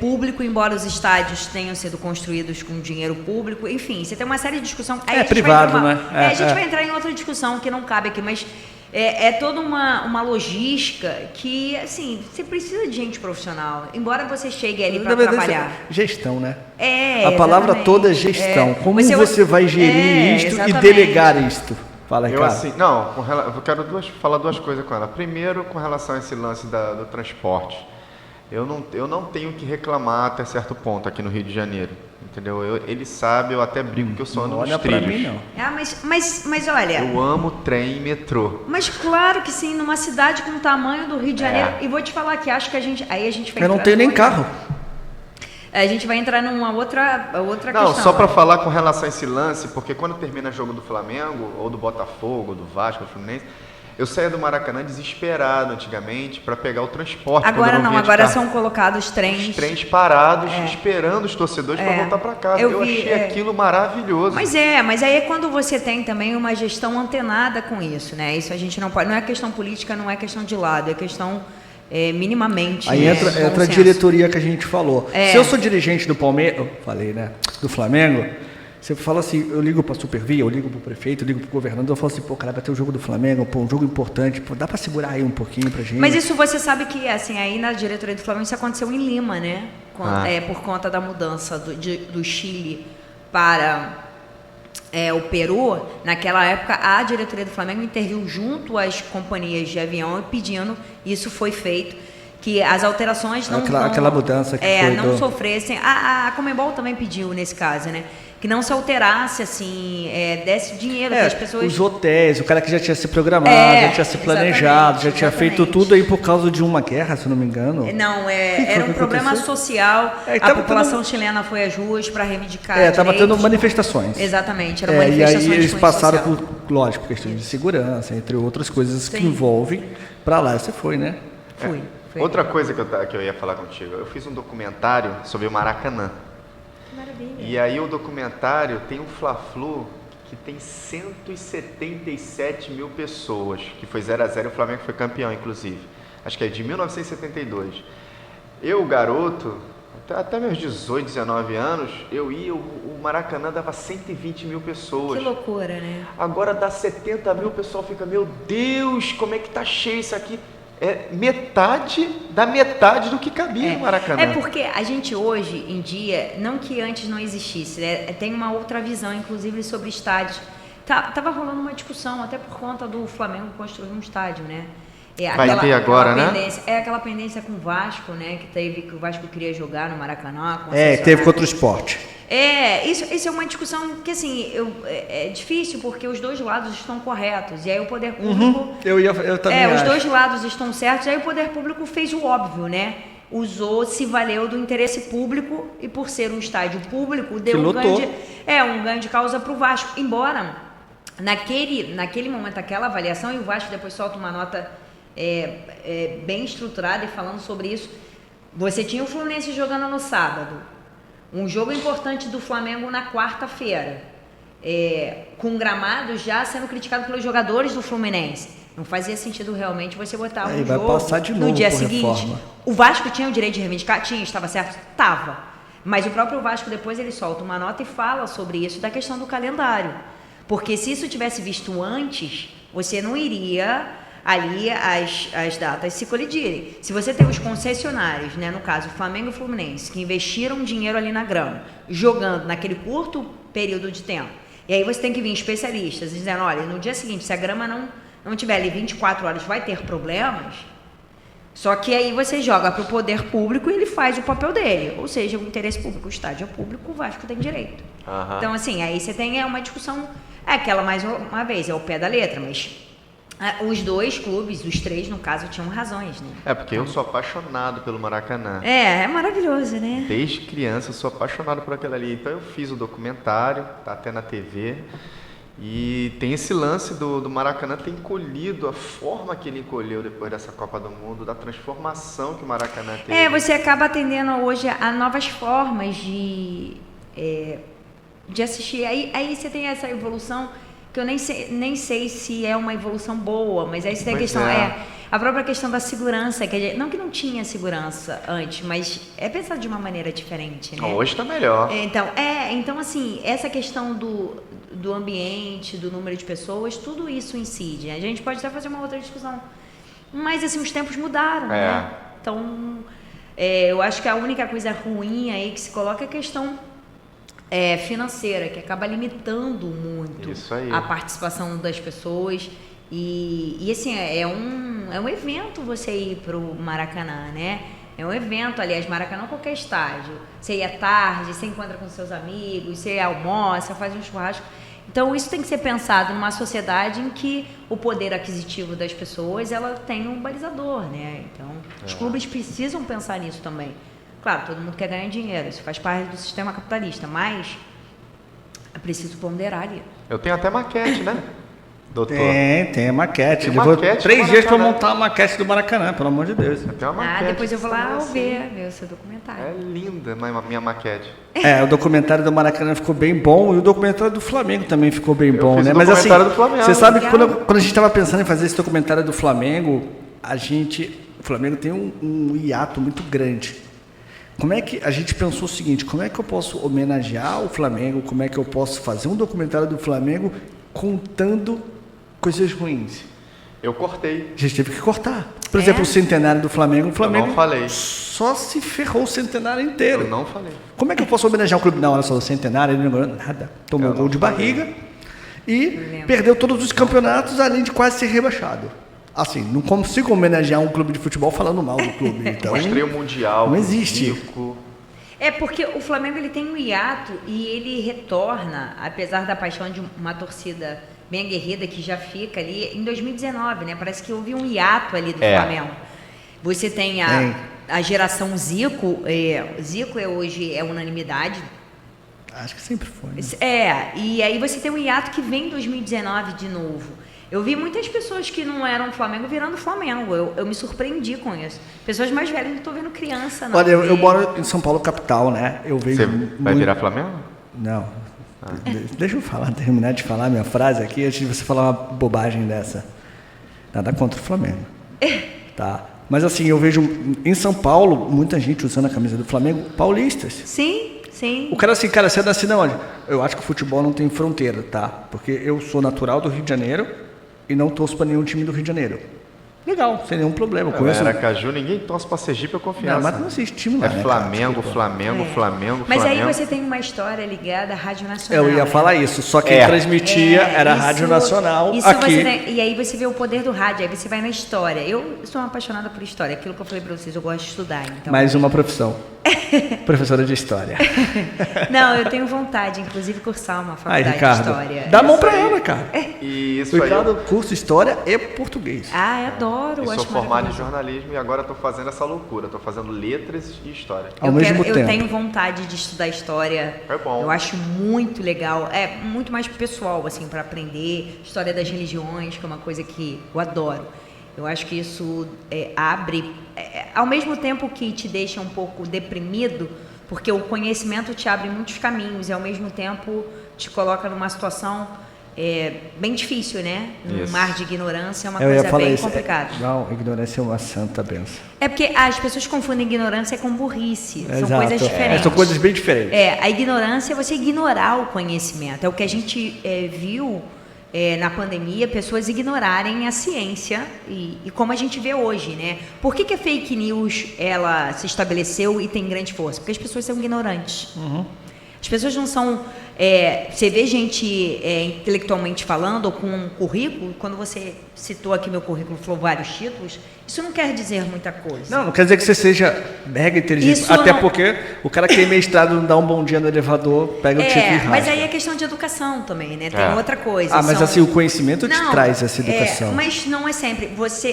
público, embora os estádios tenham sido construídos com dinheiro público, enfim, você tem uma série de discussão. Aí É a gente vai privado, entrar né? a gente vai entrar em outra discussão que não cabe aqui, mas é toda uma logística que, assim, você precisa de gente profissional, embora você chegue ali para Na verdade, trabalhar. gestão, né? É, A palavra exatamente. toda é gestão. Como você vai gerir isto exatamente. e delegar isto? Fala, Eu cara. assim, não, eu quero falar duas coisas com ela. Primeiro, com relação a esse lance do transporte. Eu não tenho que reclamar até certo ponto aqui no Rio de Janeiro. Entendeu? Ele sabe, eu até brigo que eu só ando Não olha nos pra trilhos. mim, não. Mas olha. Eu amo trem e metrô. Mas claro que sim, numa cidade com o tamanho do Rio de Janeiro. E vou te falar que acho que a gente vai Eu não entrar tenho nem numa- carro. A gente vai entrar numa outra Não, questão. só para falar com relação a esse lance, porque quando termina jogo do Flamengo, ou do Botafogo, ou do Vasco, ou do Fluminense, eu saía do Maracanã desesperado antigamente para pegar o transporte. Agora quando eu não, via de agora carro. são colocados Os trens. trens parados, esperando os torcedores para voltar para casa. Eu Eu vi, achei aquilo maravilhoso. Mas aí é quando você tem também uma gestão antenada com isso, né? Isso a gente não pode. Não é questão política, não é questão de lado, é questão minimamente. Aí né, entra bom a senso. diretoria que a gente falou. É. Se eu sou dirigente do Palmeiras, eu falei, né? Do Flamengo, você fala assim, eu ligo pra Supervia, eu ligo pro prefeito, eu ligo pro governador, eu falo assim, pô, cara, vai ter o jogo do Flamengo, pô, um jogo importante, pô, dá pra segurar aí um pouquinho pra gente. Mas isso você sabe que, assim, aí na diretoria do Flamengo isso aconteceu em Lima, né? Ah. Por conta da mudança do Chile para o Peru. Naquela época, a diretoria do Flamengo interviu junto às companhias de avião e pedindo, isso foi feito, que as alterações não Aquela mudança que foi não do- sofressem. A Conmebol também pediu nesse caso, né? Que não se alterasse, assim, desse dinheiro para as pessoas. Os hotéis, o cara que já tinha se programado, já tinha se planejado, já tinha feito exatamente. tudo aí por causa de uma guerra, se eu não me engano. Não, que era foi um que problema aconteceu? social. É, e A tava população chilena foi às ruas para reivindicar. Tava tendo direitos. manifestações. Exatamente, eram E manifestações. aí eles de cunho passaram social. por, lógico, questões de segurança, entre outras coisas que Sim. envolvem pra lá. Você foi, né? Foi. Outra coisa que eu ia falar contigo, eu fiz um documentário sobre o Maracanã. Maravilha. E aí o documentário tem um Fla-Flu que tem 177 mil pessoas, que foi 0-0 e o Flamengo foi campeão, inclusive. Acho que é de 1972. Eu, garoto, até meus 18, 19 anos, eu ia, o Maracanã dava 120 mil pessoas. Que loucura, né? Agora dá 70 mil, o pessoal fica, meu Deus, como é que tá cheio isso aqui? É metade do que cabia no Maracanã. É porque a gente hoje em dia, não que antes não existisse, né? Tem uma outra visão, inclusive, sobre estádios. Tava rolando uma discussão, até por conta do Flamengo construir um estádio, né? Vai ter agora, né? pendência, aquela pendência com o Vasco, né? Que o Vasco queria jogar no Maracanã. Teve contra o esporte. Isso é uma discussão que, assim, é difícil porque os dois lados estão corretos. E aí o poder público... Eu também os acho. dois lados estão certos. E aí o poder público fez o óbvio, né? Se valeu do interesse público e por ser um estádio público, deu um ganho de causa para o Vasco. Embora, naquele momento, aquela avaliação, e o Vasco depois solta uma nota bem estruturada e falando sobre isso, você tinha o Fluminense jogando no sábado, um jogo importante do Flamengo na quarta-feira. com gramado já sendo criticado pelos jogadores do Fluminense. Não fazia sentido realmente você botar um vai jogo passar de novo no dia por seguinte. reforma. O Vasco tinha o direito de reivindicar? Tinha, estava certo? Estava. Mas o próprio Vasco depois ele solta uma nota e fala sobre isso, da questão do calendário. Porque se isso tivesse visto antes, você não iria ali as datas se colidirem. Se você tem os concessionários, né, no caso Flamengo e Fluminense, que investiram dinheiro ali na grama, jogando naquele curto período de tempo, e aí você tem que vir especialistas dizendo, olha, no dia seguinte, se a grama não tiver ali 24 horas, vai ter problemas. Só que aí você joga para o poder público e ele faz o papel dele. Ou seja, o interesse público, o estádio é público, o Vasco tem direito. Então, assim, aí você tem uma discussão, aquela mais uma vez, é o pé da letra, mas os dois clubes, os três, no caso, tinham razões, né? Porque eu sou apaixonado pelo Maracanã. É maravilhoso, né? Desde criança eu sou apaixonado por aquilo ali. Então eu fiz o documentário, tá até na TV. E tem esse lance do Maracanã ter encolhido, a forma que ele encolheu depois dessa Copa do Mundo, da transformação que o Maracanã teve. Você acaba atendendo hoje a novas formas de assistir. Aí você tem essa evolução que eu nem sei se é uma evolução boa, mas aí você tem a questão, a própria questão da segurança, não que não tinha segurança antes, mas é pensado de uma maneira diferente, né? Hoje está melhor. Então assim, essa questão do ambiente, do número de pessoas, tudo isso incide. A gente pode até fazer uma outra discussão, mas assim, os tempos mudaram, né? Então, eu acho que a única coisa ruim aí que se coloca é a questão financeira, que acaba limitando muito a participação das pessoas. E assim, é um evento você ir para o Maracanã, né? É um evento, aliás, Maracanã, qualquer estádio. Você ia tarde, você encontra com seus amigos, você almoça, faz um churrasco. Então, isso tem que ser pensado numa sociedade em que o poder aquisitivo das pessoas, ela tem um balizador, né? Então, os clubes precisam pensar nisso também. Claro, todo mundo quer ganhar dinheiro, isso faz parte do sistema capitalista, mas é preciso ponderar ali. Eu tenho até maquete, né, doutor? Tem a maquete. Tem Levou maquete 3 do dias para Maracanã. montar a maquete do Maracanã, pelo amor de Deus. Eu tenho uma maquete. Depois eu vou lá assim. ver o seu documentário. É linda a minha maquete. O documentário do Maracanã ficou bem bom e o documentário do Flamengo também ficou bem bom, fiz né? o Mas assim, documentário do Flamengo. você sabe que Legal. quando a gente estava pensando em fazer esse documentário do Flamengo, o Flamengo tem um hiato muito grande. Como é que a gente pensou o seguinte, como é que eu posso homenagear o Flamengo, como é que eu posso fazer um documentário do Flamengo contando coisas ruins? Eu cortei. A gente teve que cortar. Por exemplo, o centenário do Flamengo, o Flamengo Eu não falei. só se ferrou o centenário inteiro. Eu não falei. Como é que eu posso homenagear um clube? Não, olha só, o centenário, ele não ganhou nada. Tomou gol de barriga e perdeu todos os campeonatos, além de quase ser rebaixado. Assim, não consigo homenagear um clube de futebol falando mal do clube. Então, Mostrei o Mundial. não existe. Zico. Porque o Flamengo ele tem um hiato e ele retorna, apesar da paixão de uma torcida bem aguerrida que já fica ali, em 2019, né? Parece que houve um hiato ali do Flamengo. Você tem a geração Zico, Zico hoje é unanimidade. Acho que sempre foi. Né? E aí você tem um hiato que vem em 2019 de novo. Eu vi muitas pessoas que não eram Flamengo virando Flamengo. Eu me surpreendi com isso. Pessoas mais velhas, não estou vendo criança, não. Olha, eu moro em São Paulo, capital, né? Eu vejo. Você vai virar Flamengo? Não. Deixa eu terminar de falar minha frase aqui antes de você falar uma bobagem dessa. Nada contra o Flamengo. Tá? Mas assim, eu vejo em São Paulo muita gente usando a camisa do Flamengo, paulistas. Sim. O cara, você nasce de onde? Eu acho que o futebol não tem fronteira, tá? Porque eu sou natural do Rio de Janeiro e não torço para nenhum time do Rio de Janeiro. Legal, sem nenhum problema. Aracaju, ninguém torce para Sergipe ou Confiança. Não, mas não existe time lá, né, Flamengo. Mas aí você tem uma história ligada à Rádio Nacional. Eu ia falar isso, só quem transmitia era a Rádio Nacional aqui. E aí você vê o poder do rádio, aí você vai na história. Eu sou uma apaixonada por história, aquilo que eu falei para vocês, eu gosto de estudar. Então... Mais uma profissão. Professora de História. Não, eu tenho vontade, inclusive, cursar uma faculdade Ricardo, de História. Dá a mão para ela, cara. Isso o Ricardo cursa História e Português. Adoro. Eu sou formado em jornalismo e agora estou fazendo essa loucura. Estou fazendo letras e história. Eu tenho vontade de estudar história. É bom. Eu acho muito legal. É muito mais pessoal, assim, para aprender. História das religiões, que é uma coisa que eu adoro. Eu acho que isso abre... ao mesmo tempo que te deixa um pouco deprimido, porque o conhecimento te abre muitos caminhos e, ao mesmo tempo, te coloca numa situação bem difícil, né? Um Isso. mar de ignorância é uma Eu ia coisa falar bem isso. complicada. Não, ignorância é uma santa benção. É porque as pessoas confundem ignorância com burrice. São Exato. coisas diferentes. São coisas bem diferentes. A ignorância é você ignorar o conhecimento. É o que a gente viu na pandemia, pessoas ignorarem a ciência e como a gente vê hoje, né? Por que a fake news ela se estabeleceu e tem grande força? Porque as pessoas são ignorantes. As pessoas não são... você vê gente intelectualmente falando ou com um currículo, quando você citou aqui meu currículo, falou vários títulos, isso não quer dizer muita coisa. Não quer dizer que você seja mega inteligente. Isso Até não- porque o cara que tem mestrado não dá um bom dia no elevador, pega o título e rasga. Mas aí é questão de educação também, né? Tem outra coisa. Ah, mas são- assim, o conhecimento te Não, traz essa educação. mas não é sempre.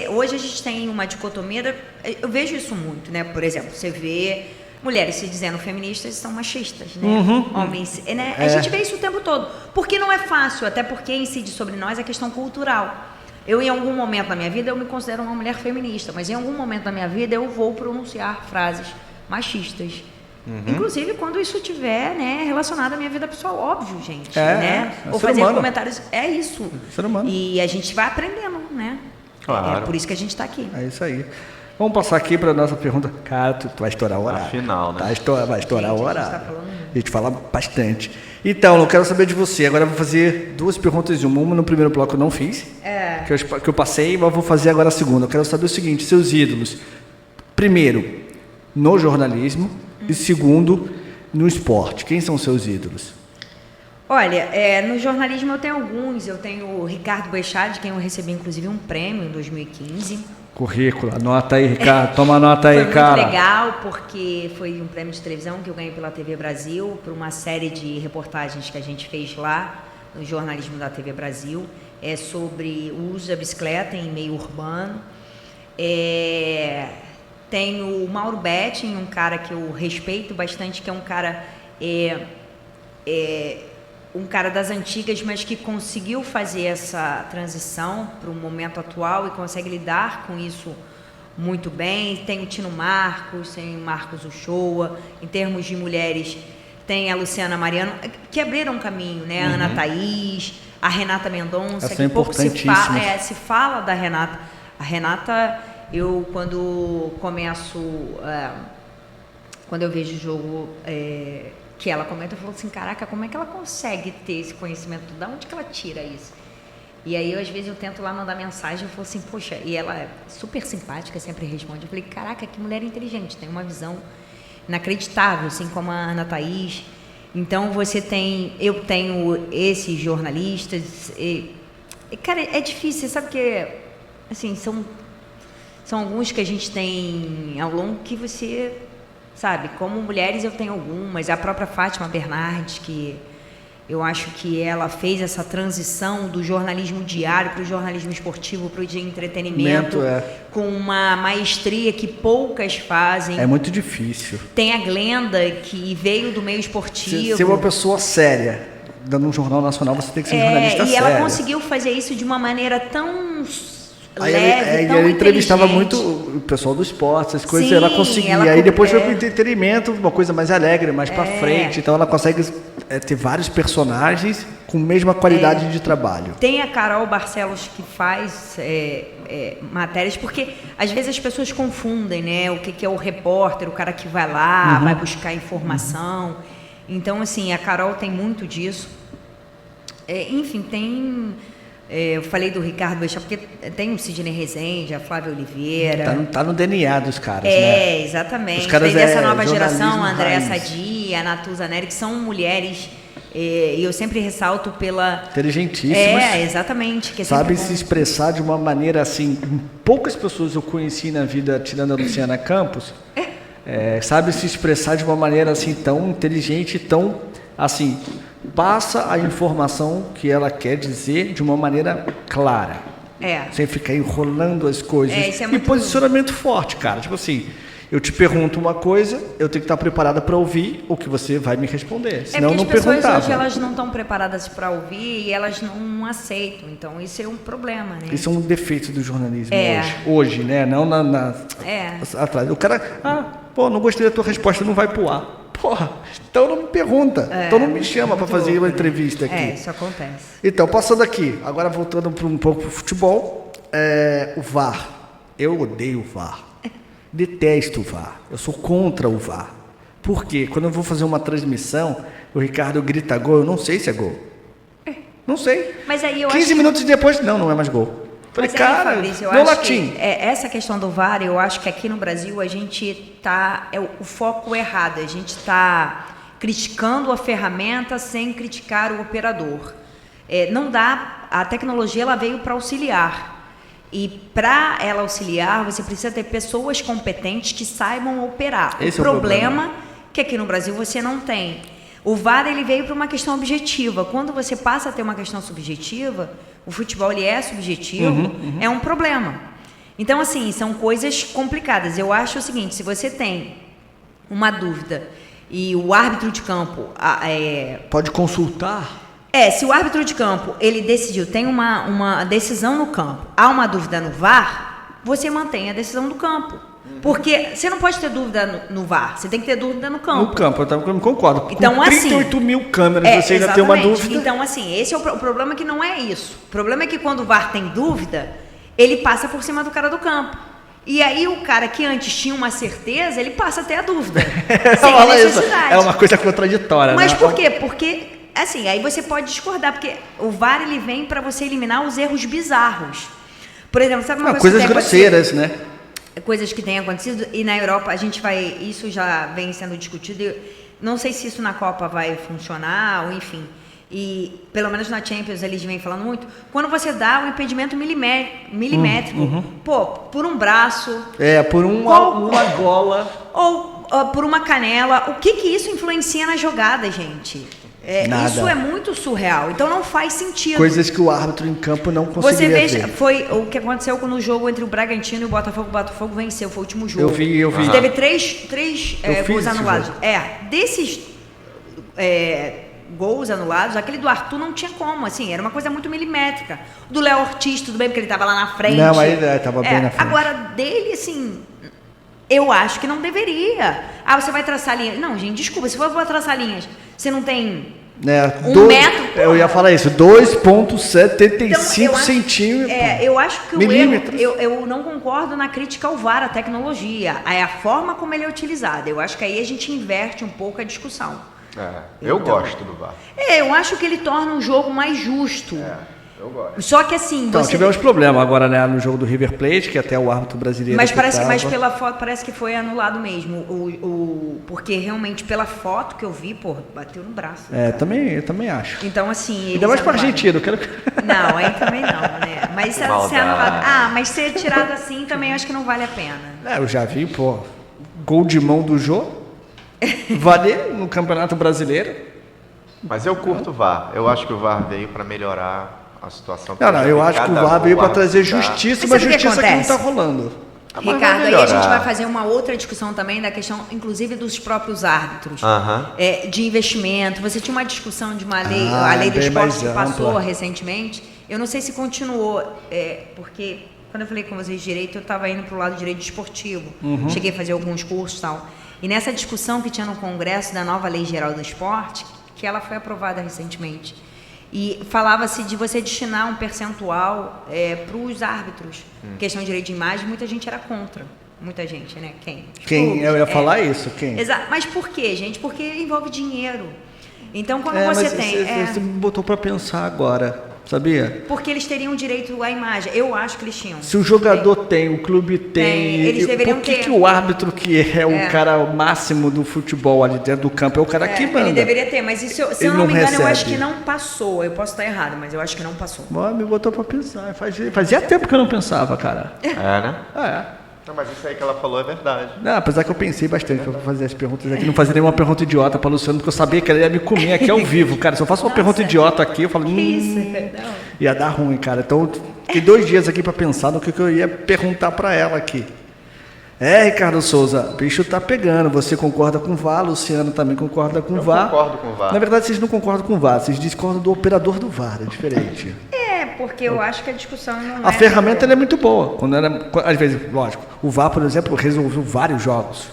Hoje a gente tem uma dicotomia, eu vejo isso muito, né? Por exemplo, você vê mulheres se dizendo feministas são machistas, né? Homens, né? A gente vê isso o tempo todo. Porque não é fácil, até porque incide sobre nós a questão cultural. Eu, em algum momento da minha vida, eu me considero uma mulher feminista, mas em algum momento da minha vida eu vou pronunciar frases machistas. Inclusive quando isso estiver, né, relacionado à minha vida pessoal, óbvio, gente, né? É Ou ser fazer humano. comentários, é isso. Ser humano. E a gente vai aprendendo, né? Claro. É por isso que a gente está aqui. É isso aí. Vamos passar aqui para a nossa pergunta. Cara, tu vai estourar o horário. Afinal, né? Vai estourar Gente, o a gente horário. tá falando muito. A gente fala bastante. Então, eu quero saber de você. Agora eu vou fazer duas perguntas em uma. Uma no primeiro bloco eu não fiz, que eu passei, mas vou fazer agora a segunda. Eu quero saber o seguinte, seus ídolos. Primeiro, no jornalismo. E segundo, no esporte. Quem são seus ídolos? Olha, no jornalismo eu tenho alguns. Eu tenho o Ricardo Boechat, de quem eu recebi inclusive um prêmio em 2015. Currículo, anota aí, Ricardo. Toma nota aí, Foi cara. muito legal, porque foi um prêmio de televisão que eu ganhei pela TV Brasil, por uma série de reportagens que a gente fez lá no jornalismo da TV Brasil, sobre o uso da bicicleta em meio urbano. Tem o Mauro Betting, um cara que eu respeito bastante, que é um cara das antigas, mas que conseguiu fazer essa transição para o momento atual e consegue lidar com isso muito bem. Tem o Tino Marcos, tem o Marcos Uchoa. Em termos de mulheres, tem a Luciana Mariano, que abriram um caminho, né? A Ana Thaís, a Renata Mendonça, Essa que é pouco importantíssima. se fala da Renata. A Renata, eu quando começo, quando eu vejo o jogo... que ela comenta, eu falo assim, caraca, como é que ela consegue ter esse conhecimento? Da onde que ela tira isso? E aí, às vezes, eu tento lá mandar mensagem, eu falo assim, poxa, e ela é super simpática, sempre responde. Eu falei, caraca, que mulher inteligente, tem uma visão inacreditável, assim como a Ana Thaís. Então, eu tenho esses jornalistas, cara, é difícil, sabe que, assim, são alguns que a gente tem ao longo que você... Sabe, como mulheres eu tenho algumas, a própria Fátima Bernardes, que eu acho que ela fez essa transição do jornalismo diário para o jornalismo esportivo, para o de entretenimento, com uma maestria que poucas fazem. É muito difícil. Tem a Glenda, que veio do meio esportivo. Ser uma pessoa séria, dando um jornal nacional, você tem que ser jornalista e sério. ela conseguiu fazer isso de uma maneira tão... Aí leve, tão ela entrevistava inteligente. muito o pessoal do esporte, essas coisas, Sim, ela conseguia. ela Aí depois foi pro é. entretenimento, uma coisa mais alegre, mais pra frente. Então ela consegue ter vários personagens com a mesma qualidade de trabalho. Tem a Carol Barcelos que faz matérias, porque às vezes as pessoas confundem, né? O que é o repórter, o cara que vai lá, vai buscar informação. Então, assim, a Carol tem muito disso. Enfim, tem... eu falei do Ricardo Boechat, porque tem o Sidney Rezende, a Flávia Oliveira. Tá no DNA dos caras, né? Exatamente. Os caras tem dessa nova jornalismo geração, a Andréa raiz. Sadia, a Natuza Neri, que são mulheres, e eu sempre ressalto pela... Inteligentíssimas. Exatamente. Que é sempre Sabem bom. se expressar de uma maneira assim. Poucas pessoas eu conheci na vida, tirando a Luciana Campos, sabem se expressar de uma maneira assim tão inteligente, tão assim, passa a informação que ela quer dizer de uma maneira clara. Sem ficar enrolando as coisas. Isso é E muito... posicionamento forte, cara. Tipo assim, eu te pergunto uma coisa, eu tenho que estar preparada para ouvir o que você vai me responder. Senão eu não porque as pessoas perguntava. hoje elas não estão preparadas para ouvir e elas não aceitam. Então isso é um problema, né? Isso é um defeito do jornalismo hoje, né? Não atrás. O cara, não gostei da tua resposta, não vai pro ar. Porra, então não me pergunta. Então não me chama para fazer uma entrevista aqui. Isso acontece. Então, passando aqui, agora voltando um pouco pro futebol, o VAR. Eu odeio o VAR. Detesto o VAR. Eu sou contra o VAR. Por quê? Quando eu vou fazer uma transmissão, o Ricardo grita gol, eu não sei se é gol. Não sei. Mas aí eu 15 acho minutos depois, não é mais gol. Falei, Mas aí, cara, Fabrício, eu no acho latim. que essa questão do VAR, eu acho que aqui no Brasil a gente tá o foco errado. A gente está criticando a ferramenta sem criticar o operador. Não dá. A tecnologia ela veio para auxiliar. E para ela auxiliar, você precisa ter pessoas competentes que saibam operar. Esse o é o problema problema. que aqui no Brasil você não tem. O VAR ele veio para uma questão objetiva. Quando você passa a ter uma questão subjetiva, o futebol ele é subjetivo, é um problema. Então, assim, são coisas complicadas. Eu acho o seguinte, se você tem uma dúvida e o árbitro de campo... Pode consultar? Se o árbitro de campo, ele decidiu, tem uma decisão no campo, há uma dúvida no VAR, você mantém a decisão do campo. Porque você não pode ter dúvida no VAR, você tem que ter dúvida no campo. No campo, eu concordo. Então, com 38 mil câmeras, você ainda tem uma dúvida. Então, assim, esse é o problema que não é isso. O problema é que quando o VAR tem dúvida, ele passa por cima do cara do campo. E aí o cara que antes tinha uma certeza, ele passa a ter a dúvida. Sem a necessidade. É uma coisa contraditória, Mas né? por quê? Porque, assim, aí você pode discordar, porque o VAR ele vem para você eliminar os erros bizarros. Por exemplo, sabe uma coisa coisas grosseiras, né? Coisas que têm acontecido, e na Europa isso já vem sendo discutido, não sei se isso na Copa vai funcionar, ou enfim, e pelo menos na Champions eles vêm falando muito, quando você dá um impedimento milimétrico, por um braço... por uma gola... Ou por uma canela, o que isso influencia na jogada, gente? Nada. Isso é muito surreal, então não faz sentido. Coisas que o árbitro em campo não conseguiria ver. Foi o que aconteceu no jogo entre o Bragantino e o Botafogo. O Botafogo venceu, foi o último jogo. Eu vi. Teve três gols anulados. Desses gols anulados, aquele do Arthur não tinha como, assim, era uma coisa muito milimétrica. O do Léo Ortiz, tudo bem, porque ele estava lá na frente. Não, aí estava bem na frente. Agora, dele, assim... Eu acho que não deveria. Você vai traçar linhas. Não, gente, desculpa, se for traçar linhas, você não tem metro... Eu ia falar isso, 2,75 centímetros. Eu acho que milímetros. Eu não concordo na crítica ao VAR, a tecnologia. É a forma como ele é utilizado. Eu acho que aí a gente inverte um pouco a discussão. Eu gosto do VAR. Eu acho que ele torna o jogo mais justo. Eu gosto. Só que assim... Então, tivemos problema agora, né, no jogo do River Plate, que até o árbitro brasileiro... Mas pela foto parece que foi anulado mesmo. Porque realmente, pela foto que eu vi, bateu no braço. Eu também acho. Então, assim... Ainda mais pra Argentina, eu quero... Não, aí também não, né? Mas ser anulado... mas ser tirado assim também eu acho que não vale a pena. Eu já vi, gol de mão do Jô, valer no Campeonato Brasileiro. Mas eu curto o VAR. Eu acho que o VAR veio para melhorar a situação. Eu acho que o VAR veio para trazer justiça, mas justiça que não está rolando. Ricardo, aí a gente vai fazer uma outra discussão também da questão, inclusive, dos próprios árbitros, de investimento. Você tinha uma discussão de uma lei, a lei do esporte que passou recentemente. Eu não sei se continuou, porque quando eu falei com vocês de direito, eu estava indo para o lado do direito esportivo. Cheguei a fazer alguns cursos e tal. E nessa discussão que tinha no Congresso da nova Lei Geral do Esporte, que ela foi aprovada recentemente, e falava-se de você destinar um percentual para os árbitros. Questão de direito de imagem, muita gente era contra. Muita gente, né? Quem? Eu ia falar isso, quem? Exato. Mas por quê, gente? Porque envolve dinheiro. Então, quando você tem... Você me botou para pensar agora, sabia? Porque eles teriam direito à imagem. Eu acho que eles tinham. Se o jogador tem, o clube tem... Eles deveriam ter. Por que o árbitro, que é o cara máximo do futebol ali dentro do campo, é o cara que manda? Ele deveria ter, mas isso, se eu não me engano, eu acho que não passou. Eu posso estar errado, mas eu acho que não passou. Me botou para pensar. Fazia tempo que eu não pensava, cara. Né? Não, mas isso aí que ela falou é verdade. Não, apesar que eu pensei bastante para fazer as perguntas aqui, não fazer nenhuma pergunta idiota para Luciano, porque eu sabia que ele ia me comer aqui ao vivo, cara. Se eu faço uma pergunta idiota aqui, eu falo, que isso? Não. Ia dar ruim, cara. Então, fiquei 2 dias aqui para pensar no que eu ia perguntar para ela aqui. Ricardo Souza, o bicho tá pegando. Você concorda com o VAR, Luciano também concorda com o VAR. Eu concordo com o VAR. Na verdade, vocês não concordam com o VAR, vocês discordam do operador do VAR, é diferente. Porque eu acho que a discussão não A ferramenta ela é muito boa. Às vezes, lógico, o VAR, por exemplo, resolveu vários jogos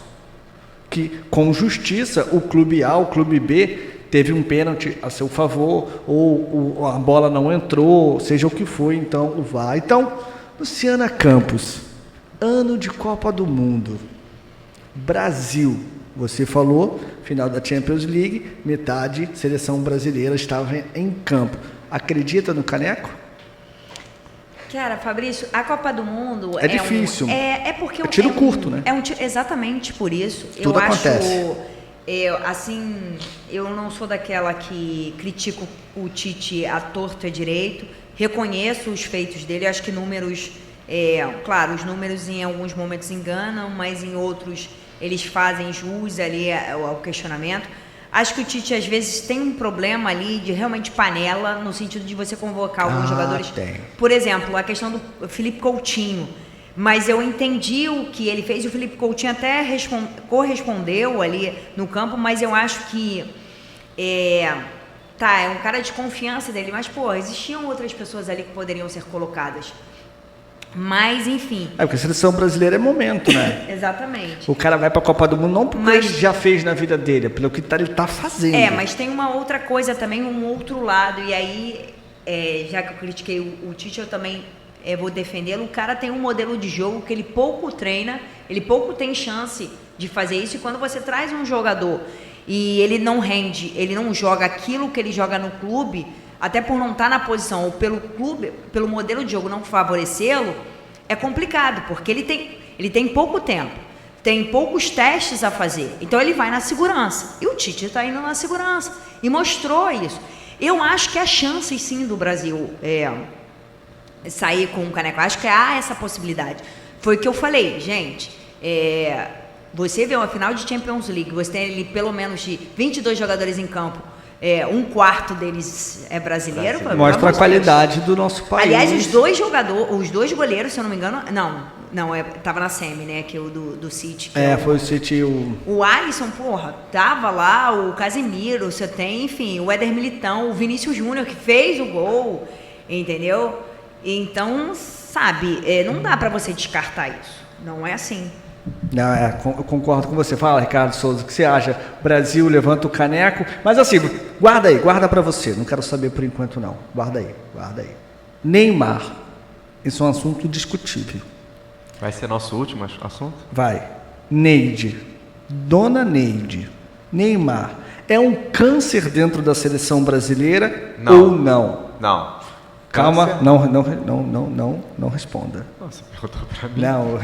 que, com justiça, o clube A, o clube B, teve um pênalti a seu favor, ou a bola não entrou, seja o que foi, então o VAR. Então, Luciana Campos, ano de Copa do Mundo, Brasil, você falou, final da Champions League, metade seleção brasileira estava em campo. Acredita no caneco? Cara, Fabrício, a Copa do Mundo é difícil. É porque é tiro curto, né? Exatamente por isso. Tudo acontece. Assim, eu não sou daquela que critico o Tite à torta e direito. Reconheço os feitos dele. Acho que números, claro, os números em alguns momentos enganam, mas em outros eles fazem jus ali ao questionamento. Acho que o Tite, às vezes, tem um problema ali de realmente panela, no sentido de você convocar alguns jogadores. Tem. Por exemplo, a questão do Felipe Coutinho. Mas eu entendi o que ele fez, e o Felipe Coutinho até correspondeu ali no campo, mas eu acho que é um cara de confiança dele, mas, existiam outras pessoas ali que poderiam ser colocadas. Mas, enfim. Porque a seleção brasileira é momento, né? Exatamente. O cara vai para a Copa do Mundo não porque ele já fez na vida dele, é pelo que ele está fazendo. Mas tem uma outra coisa também, um outro lado, e aí, já que eu critiquei o Tite, eu também vou defendê-lo. O cara tem um modelo de jogo que ele pouco treina, ele pouco tem chance de fazer isso, e quando você traz um jogador e ele não rende, ele não joga aquilo que ele joga no clube, até por não estar na posição, ou pelo clube, pelo modelo de jogo não favorecê-lo, é complicado, porque ele tem pouco tempo, tem poucos testes a fazer, então ele vai na segurança, e o Tite está indo na segurança, e mostrou isso. Eu acho que há chances sim do Brasil sair com um caneco, acho que há essa possibilidade. Foi o que eu falei, gente, você vê uma final de Champions League, você tem ali pelo menos de 22 jogadores em campo, um quarto deles é brasileiro. Mostra a qualidade do nosso país. Aliás, os dois goleiros, se eu não me engano, tava na semi, né, que é o do City. Foi o City. O Alisson, tava lá, o Casemiro, você tem, enfim, o Éder Militão, o Vinícius Júnior, que fez o gol, entendeu? Então, sabe, não dá pra você descartar isso, não é assim. Não, eu concordo com você. Fala, Ricardo Souza, o que você acha? Brasil levanta o caneco, mas assim, guarda pra você, não quero saber por enquanto não, guarda aí. Neymar, isso é um assunto discutível. Vai ser nosso último assunto? Vai. Neide, dona Neide, Neymar, é um câncer dentro da seleção brasileira ou não? Não. Calma, não responda. Você perguntou pra mim? Não,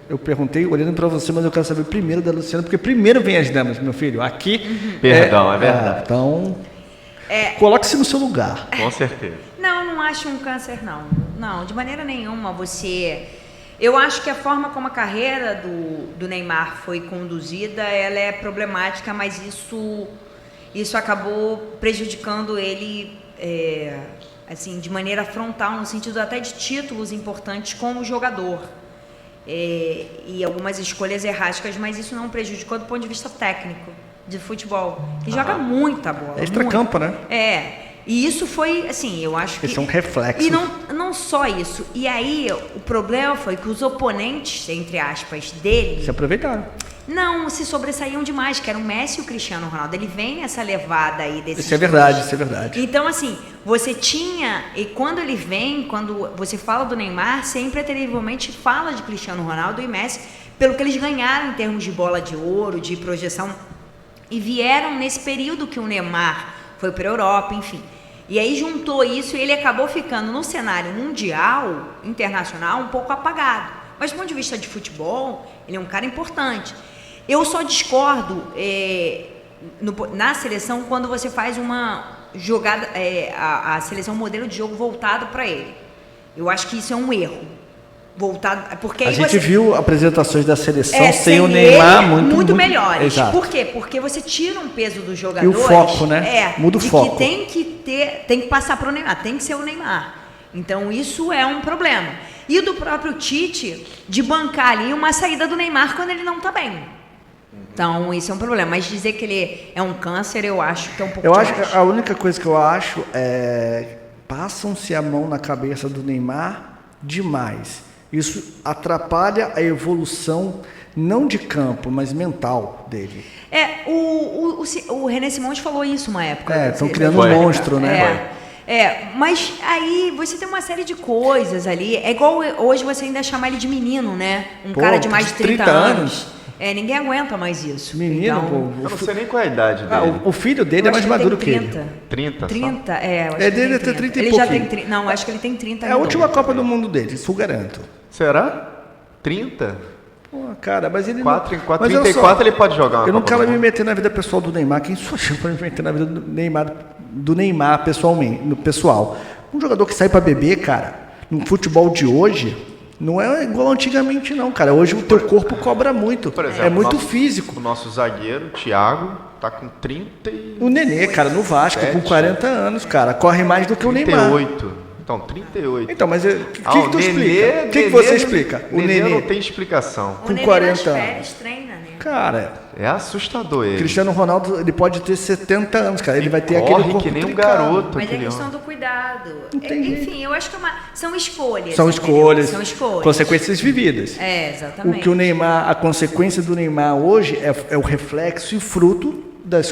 eu perguntei olhando para você, mas eu quero saber primeiro da Luciana, porque primeiro vem as damas, meu filho. Aqui. Perdão, é verdade. Então, coloque-se no seu lugar. Com certeza. Não acho um câncer, não. Não, de maneira nenhuma. Eu acho que a forma como a carreira do Neymar foi conduzida, ela é problemática, mas isso acabou prejudicando ele, assim, de maneira frontal, no sentido até de títulos importantes como jogador. E algumas escolhas erráticas, mas isso não prejudicou do ponto de vista técnico de futebol. Ele joga muita bola. Extracampo, né? E isso foi, assim, eu acho que... Isso é um reflexo. E não só isso. E aí, o problema foi que os oponentes, entre aspas, dele... Se aproveitaram. Não, se sobressaíam demais, que eram o Messi e o Cristiano Ronaldo. Ele vem nessa levada aí desses Isso é verdade. Então, assim, você tinha... E quando ele vem, quando você fala do Neymar, sempre anteriormente fala de Cristiano Ronaldo e Messi, pelo que eles ganharam em termos de bola de ouro, de projeção. E vieram nesse período que o Neymar foi para a Europa, enfim. E aí juntou isso e ele acabou ficando no cenário mundial, internacional, um pouco apagado. Mas do ponto de vista de futebol, ele é um cara importante. Eu só discordo na seleção quando você faz uma jogada, a seleção modelo de jogo voltado para ele. Eu acho que isso é um erro. Porque a gente viu apresentações da seleção sem o Neymar muito melhores. Exato. Por quê? porque você tira um peso do jogador. E o foco, né? Muda o foco. Que tem que passar para o Neymar, tem que ser o Neymar. Então isso é um problema. E do próprio Tite de bancar ali uma saída do Neymar quando ele não está bem. Então isso é um problema. Mas dizer que ele é um câncer, eu acho que é um pouco demais. A única coisa que eu acho é passam-se a mão na cabeça do Neymar demais. isso atrapalha a evolução, não de campo, mas mental dele. O René Simões falou isso uma época. Estão criando um monstro, né? Mas aí você tem uma série de coisas ali. É igual hoje você ainda chamar ele de menino, né? Cara de mais de 30 anos. Ninguém aguenta mais isso. Menino, então, eu não sei nem qual é a idade dele. O filho dele é mais maduro que ele. 30? 30, eu acho dele que tem 30 e ele pouquinho. já tem 30. Não, acho que ele tem 30 É a última Copa do Mundo dele, isso eu garanto. Será? 30? Pô, cara, mas ele 34 ele pode jogar uma Eu não Copa quero do me Mundo. meter na vida pessoal do Neymar. Quem sou eu para me meter na vida do Neymar pessoalmente, no pessoal? Um jogador que sai para beber, cara, no futebol de hoje, não é igual antigamente não, cara. Hoje o teu corpo cobra muito. Por exemplo, é muito físico. O nosso zagueiro, Thiago, tá com 30 e... O Nenê, cara, no Vasco, com 40 anos, cara, corre mais do que o Neymar. 38. Então, 38. Então, mas o que tu explica? O que você explica? O Nenê não tem explicação. O com Nenê 40 nas anos. férias treina, né? Cara, É assustador ele. Cristiano Ronaldo, ele pode ter 70 anos, cara. Ele vai ter aquele corre corpo que nem um trincado. garoto. Mas é aquele questão homem. do cuidado. Entendi. Enfim, eu acho que são escolhas. São entendeu? escolhas, São escolhas. consequências vividas. Exatamente. O que o Neymar, a consequência do Neymar hoje é o reflexo e fruto das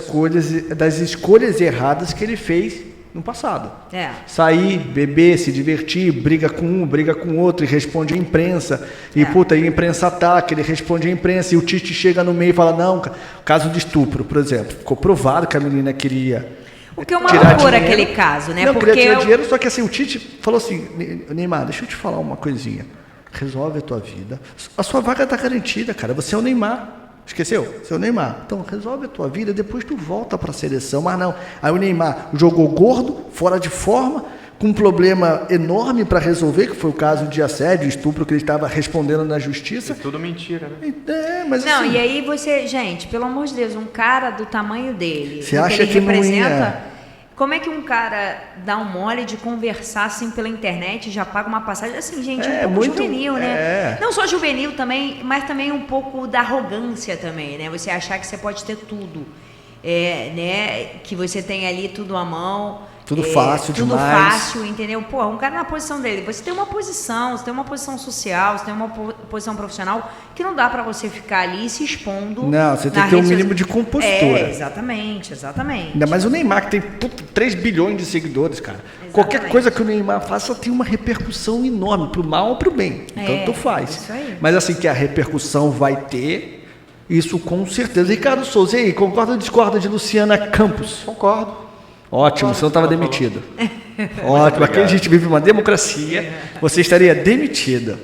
escolhas erradas que ele fez no passado. Sair, beber, se divertir, briga com um, briga com outro e responde à imprensa. E puta, aí a imprensa ataca, ele responde à imprensa e o Tite chega no meio e fala, não, caso de estupro, por exemplo. Ficou provado que a menina queria O que é uma tirar loucura dinheiro. aquele caso, né? Não, Porque queria tirar dinheiro, só que assim, o Tite falou assim, Neymar, deixa eu te falar uma coisinha. Resolve a tua vida. A sua vaga tá garantida, cara. Você é o Neymar. Esqueceu? Você é o Neymar. Então, resolve a tua vida, depois tu volta para a seleção. Mas não. Aí o Neymar jogou gordo, fora de forma, com um problema enorme para resolver, que foi o caso de assédio, estupro, que ele estava respondendo na justiça. É tudo mentira, né? Mas não, assim, e aí você, gente, pelo amor de Deus, um cara do tamanho dele, Você do acha que ele que não representa, ia? como é que um cara dá um mole de conversar assim pela internet e já paga uma passagem? Assim, gente, um pouco muito- juvenil, né? é. Não só juvenil também, mas também um pouco da arrogância também, né? Você achar que você pode ter tudo, né? Que você tem ali tudo à mão. Tudo fácil tudo demais. fácil, entendeu? Pô, um cara na posição dele, você tem uma posição, você tem uma posição social, você tem uma posição profissional que não dá pra você ficar ali se expondo. Não, você tem na que ter um rede mínimo de social. compostura. Exatamente. Ainda mais o Neymar, que tem 3 bilhões de seguidores, cara. Qualquer coisa que o Neymar faça tem uma repercussão enorme, pro mal ou pro bem. Tanto faz. isso aí. Mas assim, que a repercussão vai ter, isso com certeza. Ricardo Souza, e aí, concorda ou discorda de Luciana Campos? Concordo. Ótimo, você não estava demitido. Ótimo, aqui a gente vive uma democracia, você estaria demitido.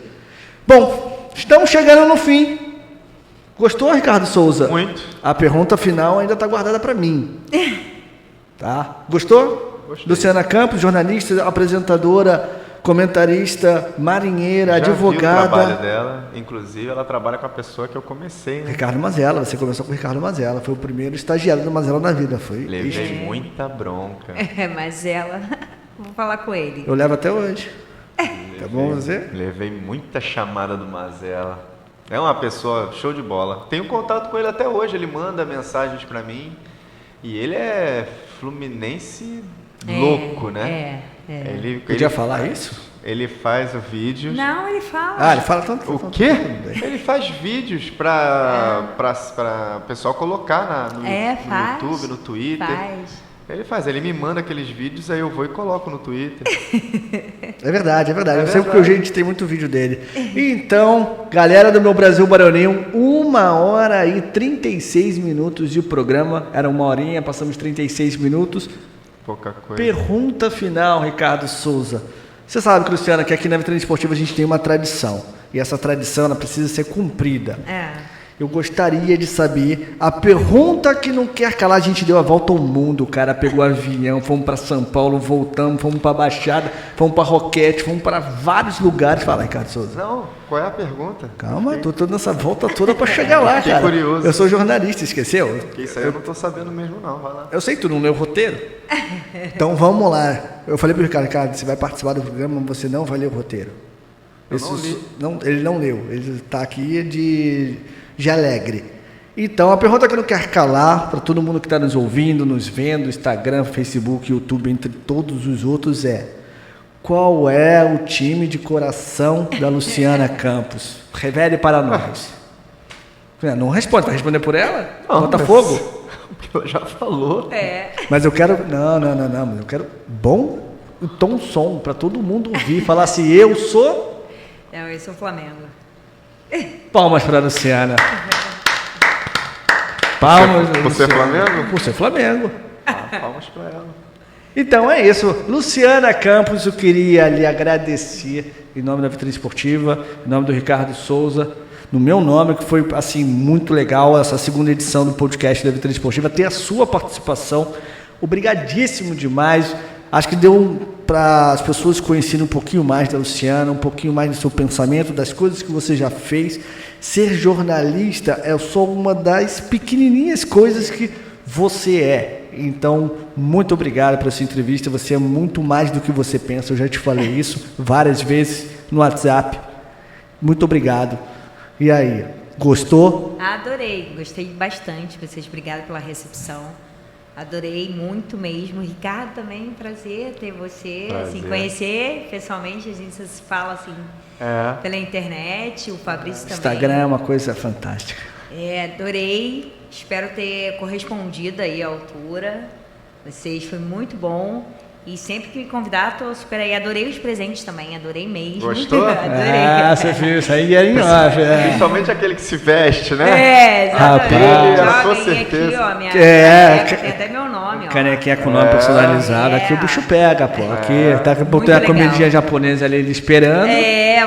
Bom, estamos chegando no fim. Gostou, Ricardo Souza? Muito. A pergunta final ainda está guardada para mim. Tá? Gostou? Gostei. Luciana Campos, jornalista, apresentadora, comentarista, marinheira, Já vi o advogada. trabalho dela. Inclusive, ela trabalha com a pessoa que eu comecei, né? Ricardo Mazella, você começou com o Ricardo Mazella, foi o primeiro estagiário do Mazella na vida, foi? Levei muita bronca. Mas ela, vou falar com ele. Eu levo até hoje. Tá bom você? Levei muita chamada do Mazella. É uma pessoa show de bola. Tenho contato com ele até hoje, ele manda mensagens pra mim. E ele é fluminense louco, né? Ele Podia falar isso? Ele faz o vídeo. Não, ele fala. Ah, ele fala tanto. O quê? Ele faz vídeos para pessoal colocar no faz. YouTube, no Twitter. Ele me manda aqueles vídeos, aí eu vou e coloco no Twitter. É verdade. Eu sei porque a gente tem muito vídeo dele. Então, galera do Meu Brasil Baronil, 1h e 36 minutos de programa. Era 1 horinha, passamos 36 minutos. Pouca coisa. Pergunta final, Ricardo Souza. Você sabe, Luciana, que aqui na Vitrine Esportiva a gente tem uma tradição. E essa tradição ela precisa ser cumprida. Eu gostaria de saber a pergunta que não quer calar. A gente deu a volta ao mundo, o cara pegou avião, fomos para São Paulo, voltamos, fomos para Baixada, fomos para Roquete, fomos para vários lugares. Fala, Ricardo Souza. Não, qual é a pergunta? Calma, tô toda nessa volta toda para chegar lá, Fiquei cara. curioso. Eu sou jornalista, esqueceu? Porque isso aí eu não tô sabendo mesmo não, vai lá. Eu sei que tu não leu o roteiro. Então vamos lá. Eu falei pro Ricardo, você vai participar do programa, mas você não vai ler o roteiro. Eu não li. Ele não leu, ele está aqui de alegre. Então, a pergunta que eu não quero calar para todo mundo que está nos ouvindo, nos vendo, Instagram, Facebook, YouTube, entre todos os outros é: qual é o time de coração da Luciana Campos? Revele para nós. Não responde, vai responder por ela? Não, Botafogo? Porque ela já falou. Mas eu quero... Não, mas eu quero bom tom som, para todo mundo ouvir. Falar assim, eu sou... Eu sou Flamengo. Palmas para a Luciana. Palmas. Você é Flamengo? Você é Flamengo. Palmas para ela. Então é isso. Luciana Campos, eu queria lhe agradecer em nome da Vitrine Esportiva, em nome do Ricardo Souza, no meu nome, que foi assim muito legal essa segunda edição do podcast da Vitrine Esportiva, ter a sua participação. Obrigadíssimo demais. Acho que deu para as pessoas conhecerem um pouquinho mais da Luciana, um pouquinho mais do seu pensamento, das coisas que você já fez. Ser jornalista é só uma das pequenininhas coisas que você é. Então, muito obrigado por essa entrevista. Você é muito mais do que você pensa. Eu já te falei isso várias vezes no WhatsApp. Muito obrigado. E aí, gostou? Adorei, gostei bastante. Vocês, obrigado pela recepção. Adorei muito mesmo. Ricardo também, prazer ter você, assim, conhecer pessoalmente. A gente se fala assim pela internet, o Fabrício também. Instagram é uma coisa fantástica. Adorei. Espero ter correspondido aí à altura. Vocês, foi muito bom. E sempre que me convidar, estou super aí. Adorei os presentes também, adorei mesmo. Gostou? Adorei. Você viu, isso aí era em off. Principalmente aquele que se veste, né? Exatamente. Rapaz, com Joguem certeza. aqui, ó, minha caneca, tem até meu nome, ó. Canequinha com nome personalizado. Aqui o bicho pega, pô. Aqui tá botando a comidinha japonesa ali esperando.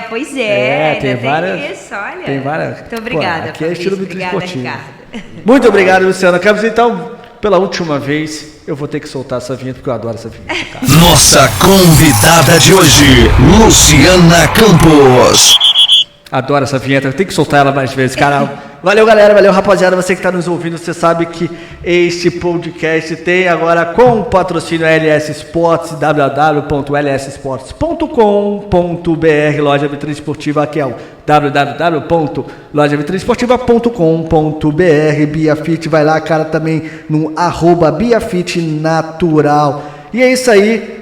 Pois é. Tem várias. Tem isso, olha. Tem várias. Muito obrigada, Pô, aqui é estilo Vitrine Esportiva. Ricardo. Muito obrigado, Luciana Campos. Então, pela última vez, eu vou ter que soltar essa vinheta, porque eu adoro essa vinheta, cara. Nossa convidada de hoje, Luciana Campos. Adoro essa vinheta, tem que soltar ela mais vezes, cara. Valeu, galera, valeu, rapaziada. Você que está nos ouvindo, você sabe que este podcast tem agora com o patrocínio LS Sports, www.lssports.com.br, loja Vitrine Esportiva, aqui é o www.lojavitrineesportiva.com.br. Biafit, vai lá, cara, também no @BiafitNatural. E é isso aí.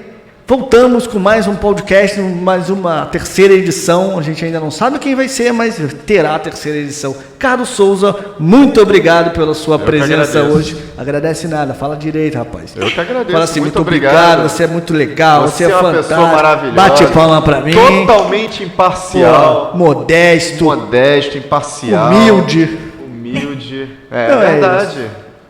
Voltamos com mais um podcast, mais uma terceira edição. A gente ainda não sabe quem vai ser, mas terá a terceira edição. Carlos Souza, muito obrigado pela sua presença hoje. Agradece nada, fala direito, rapaz. Eu que agradeço. Fala assim, muito obrigado, você é muito legal, você é uma fantástico. pessoa maravilhosa. Bate palma pra mim. Totalmente imparcial. Pô, modesto, imparcial. humilde. É verdade.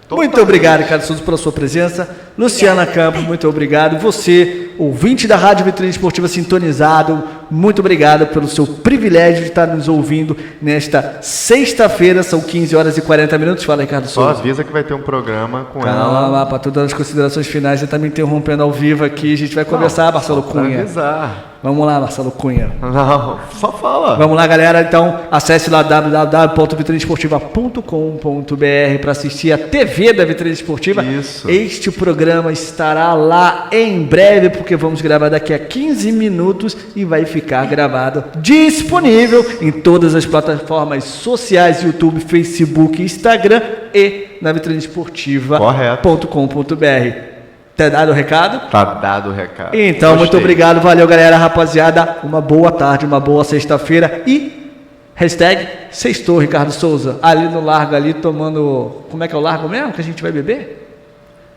Muito obrigado, Carlos Souza, pela sua presença. Luciana Campos, muito obrigado. Você, ouvinte da Rádio Vitrine Esportiva sintonizado, muito obrigado pelo seu privilégio de estar nos ouvindo nesta sexta-feira, são 15 horas e 40 minutos. Fala, Ricardo Souza. Só avisa que vai ter um programa com ela. Calma, para todas as considerações finais, você está me interrompendo ao vivo aqui. A gente vai conversar, Marcelo Cunha. Avisar. Vamos lá, Marcelo Cunha. Não, só fala. Vamos lá, galera. Então, acesse lá www.vitrineesportiva.com.br para assistir a TV da Vitrine Esportiva. Isso. Este programa estará lá em breve, porque vamos gravar daqui a 15 minutos e vai ficar gravado disponível em todas as plataformas sociais, YouTube, Facebook, Instagram e na vitrineesportiva.com.br. Tá dado o recado? Tá dado o recado. Então, Gostei. muito obrigado, valeu, galera, rapaziada. Uma boa tarde, uma boa sexta-feira e hashtag sextou, Ricardo Souza. Ali no largo, ali tomando... Como é que é o largo mesmo que a gente vai beber?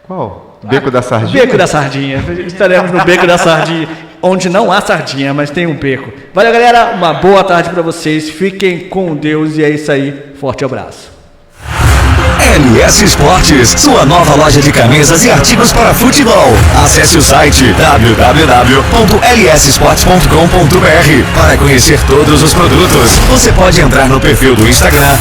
Qual? Beco da Sardinha? Beco da Sardinha. Estaremos no Beco da Sardinha, onde não há sardinha, mas tem um beco. Valeu, galera, uma boa tarde para vocês. Fiquem com Deus e é isso aí. Forte abraço. LS Esportes, sua nova loja de camisas e artigos para futebol. Acesse o site www.lsesportes.com.br para conhecer todos os produtos. Você pode entrar no perfil do Instagram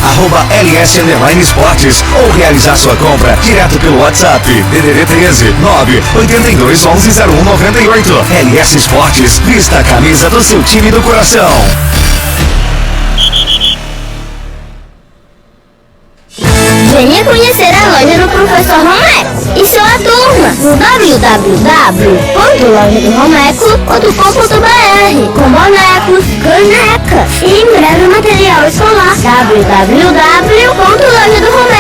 @ls_esportes ou realizar sua compra direto pelo WhatsApp DDD 13 982 11 0198. LS Esportes, vista a camisa do seu time do coração. Venha conhecer a loja do Professor Romeco e sua turma no www.lojadoromeco.com.br com bonecos, caneca e em breve material escolar. www.lojadoromeco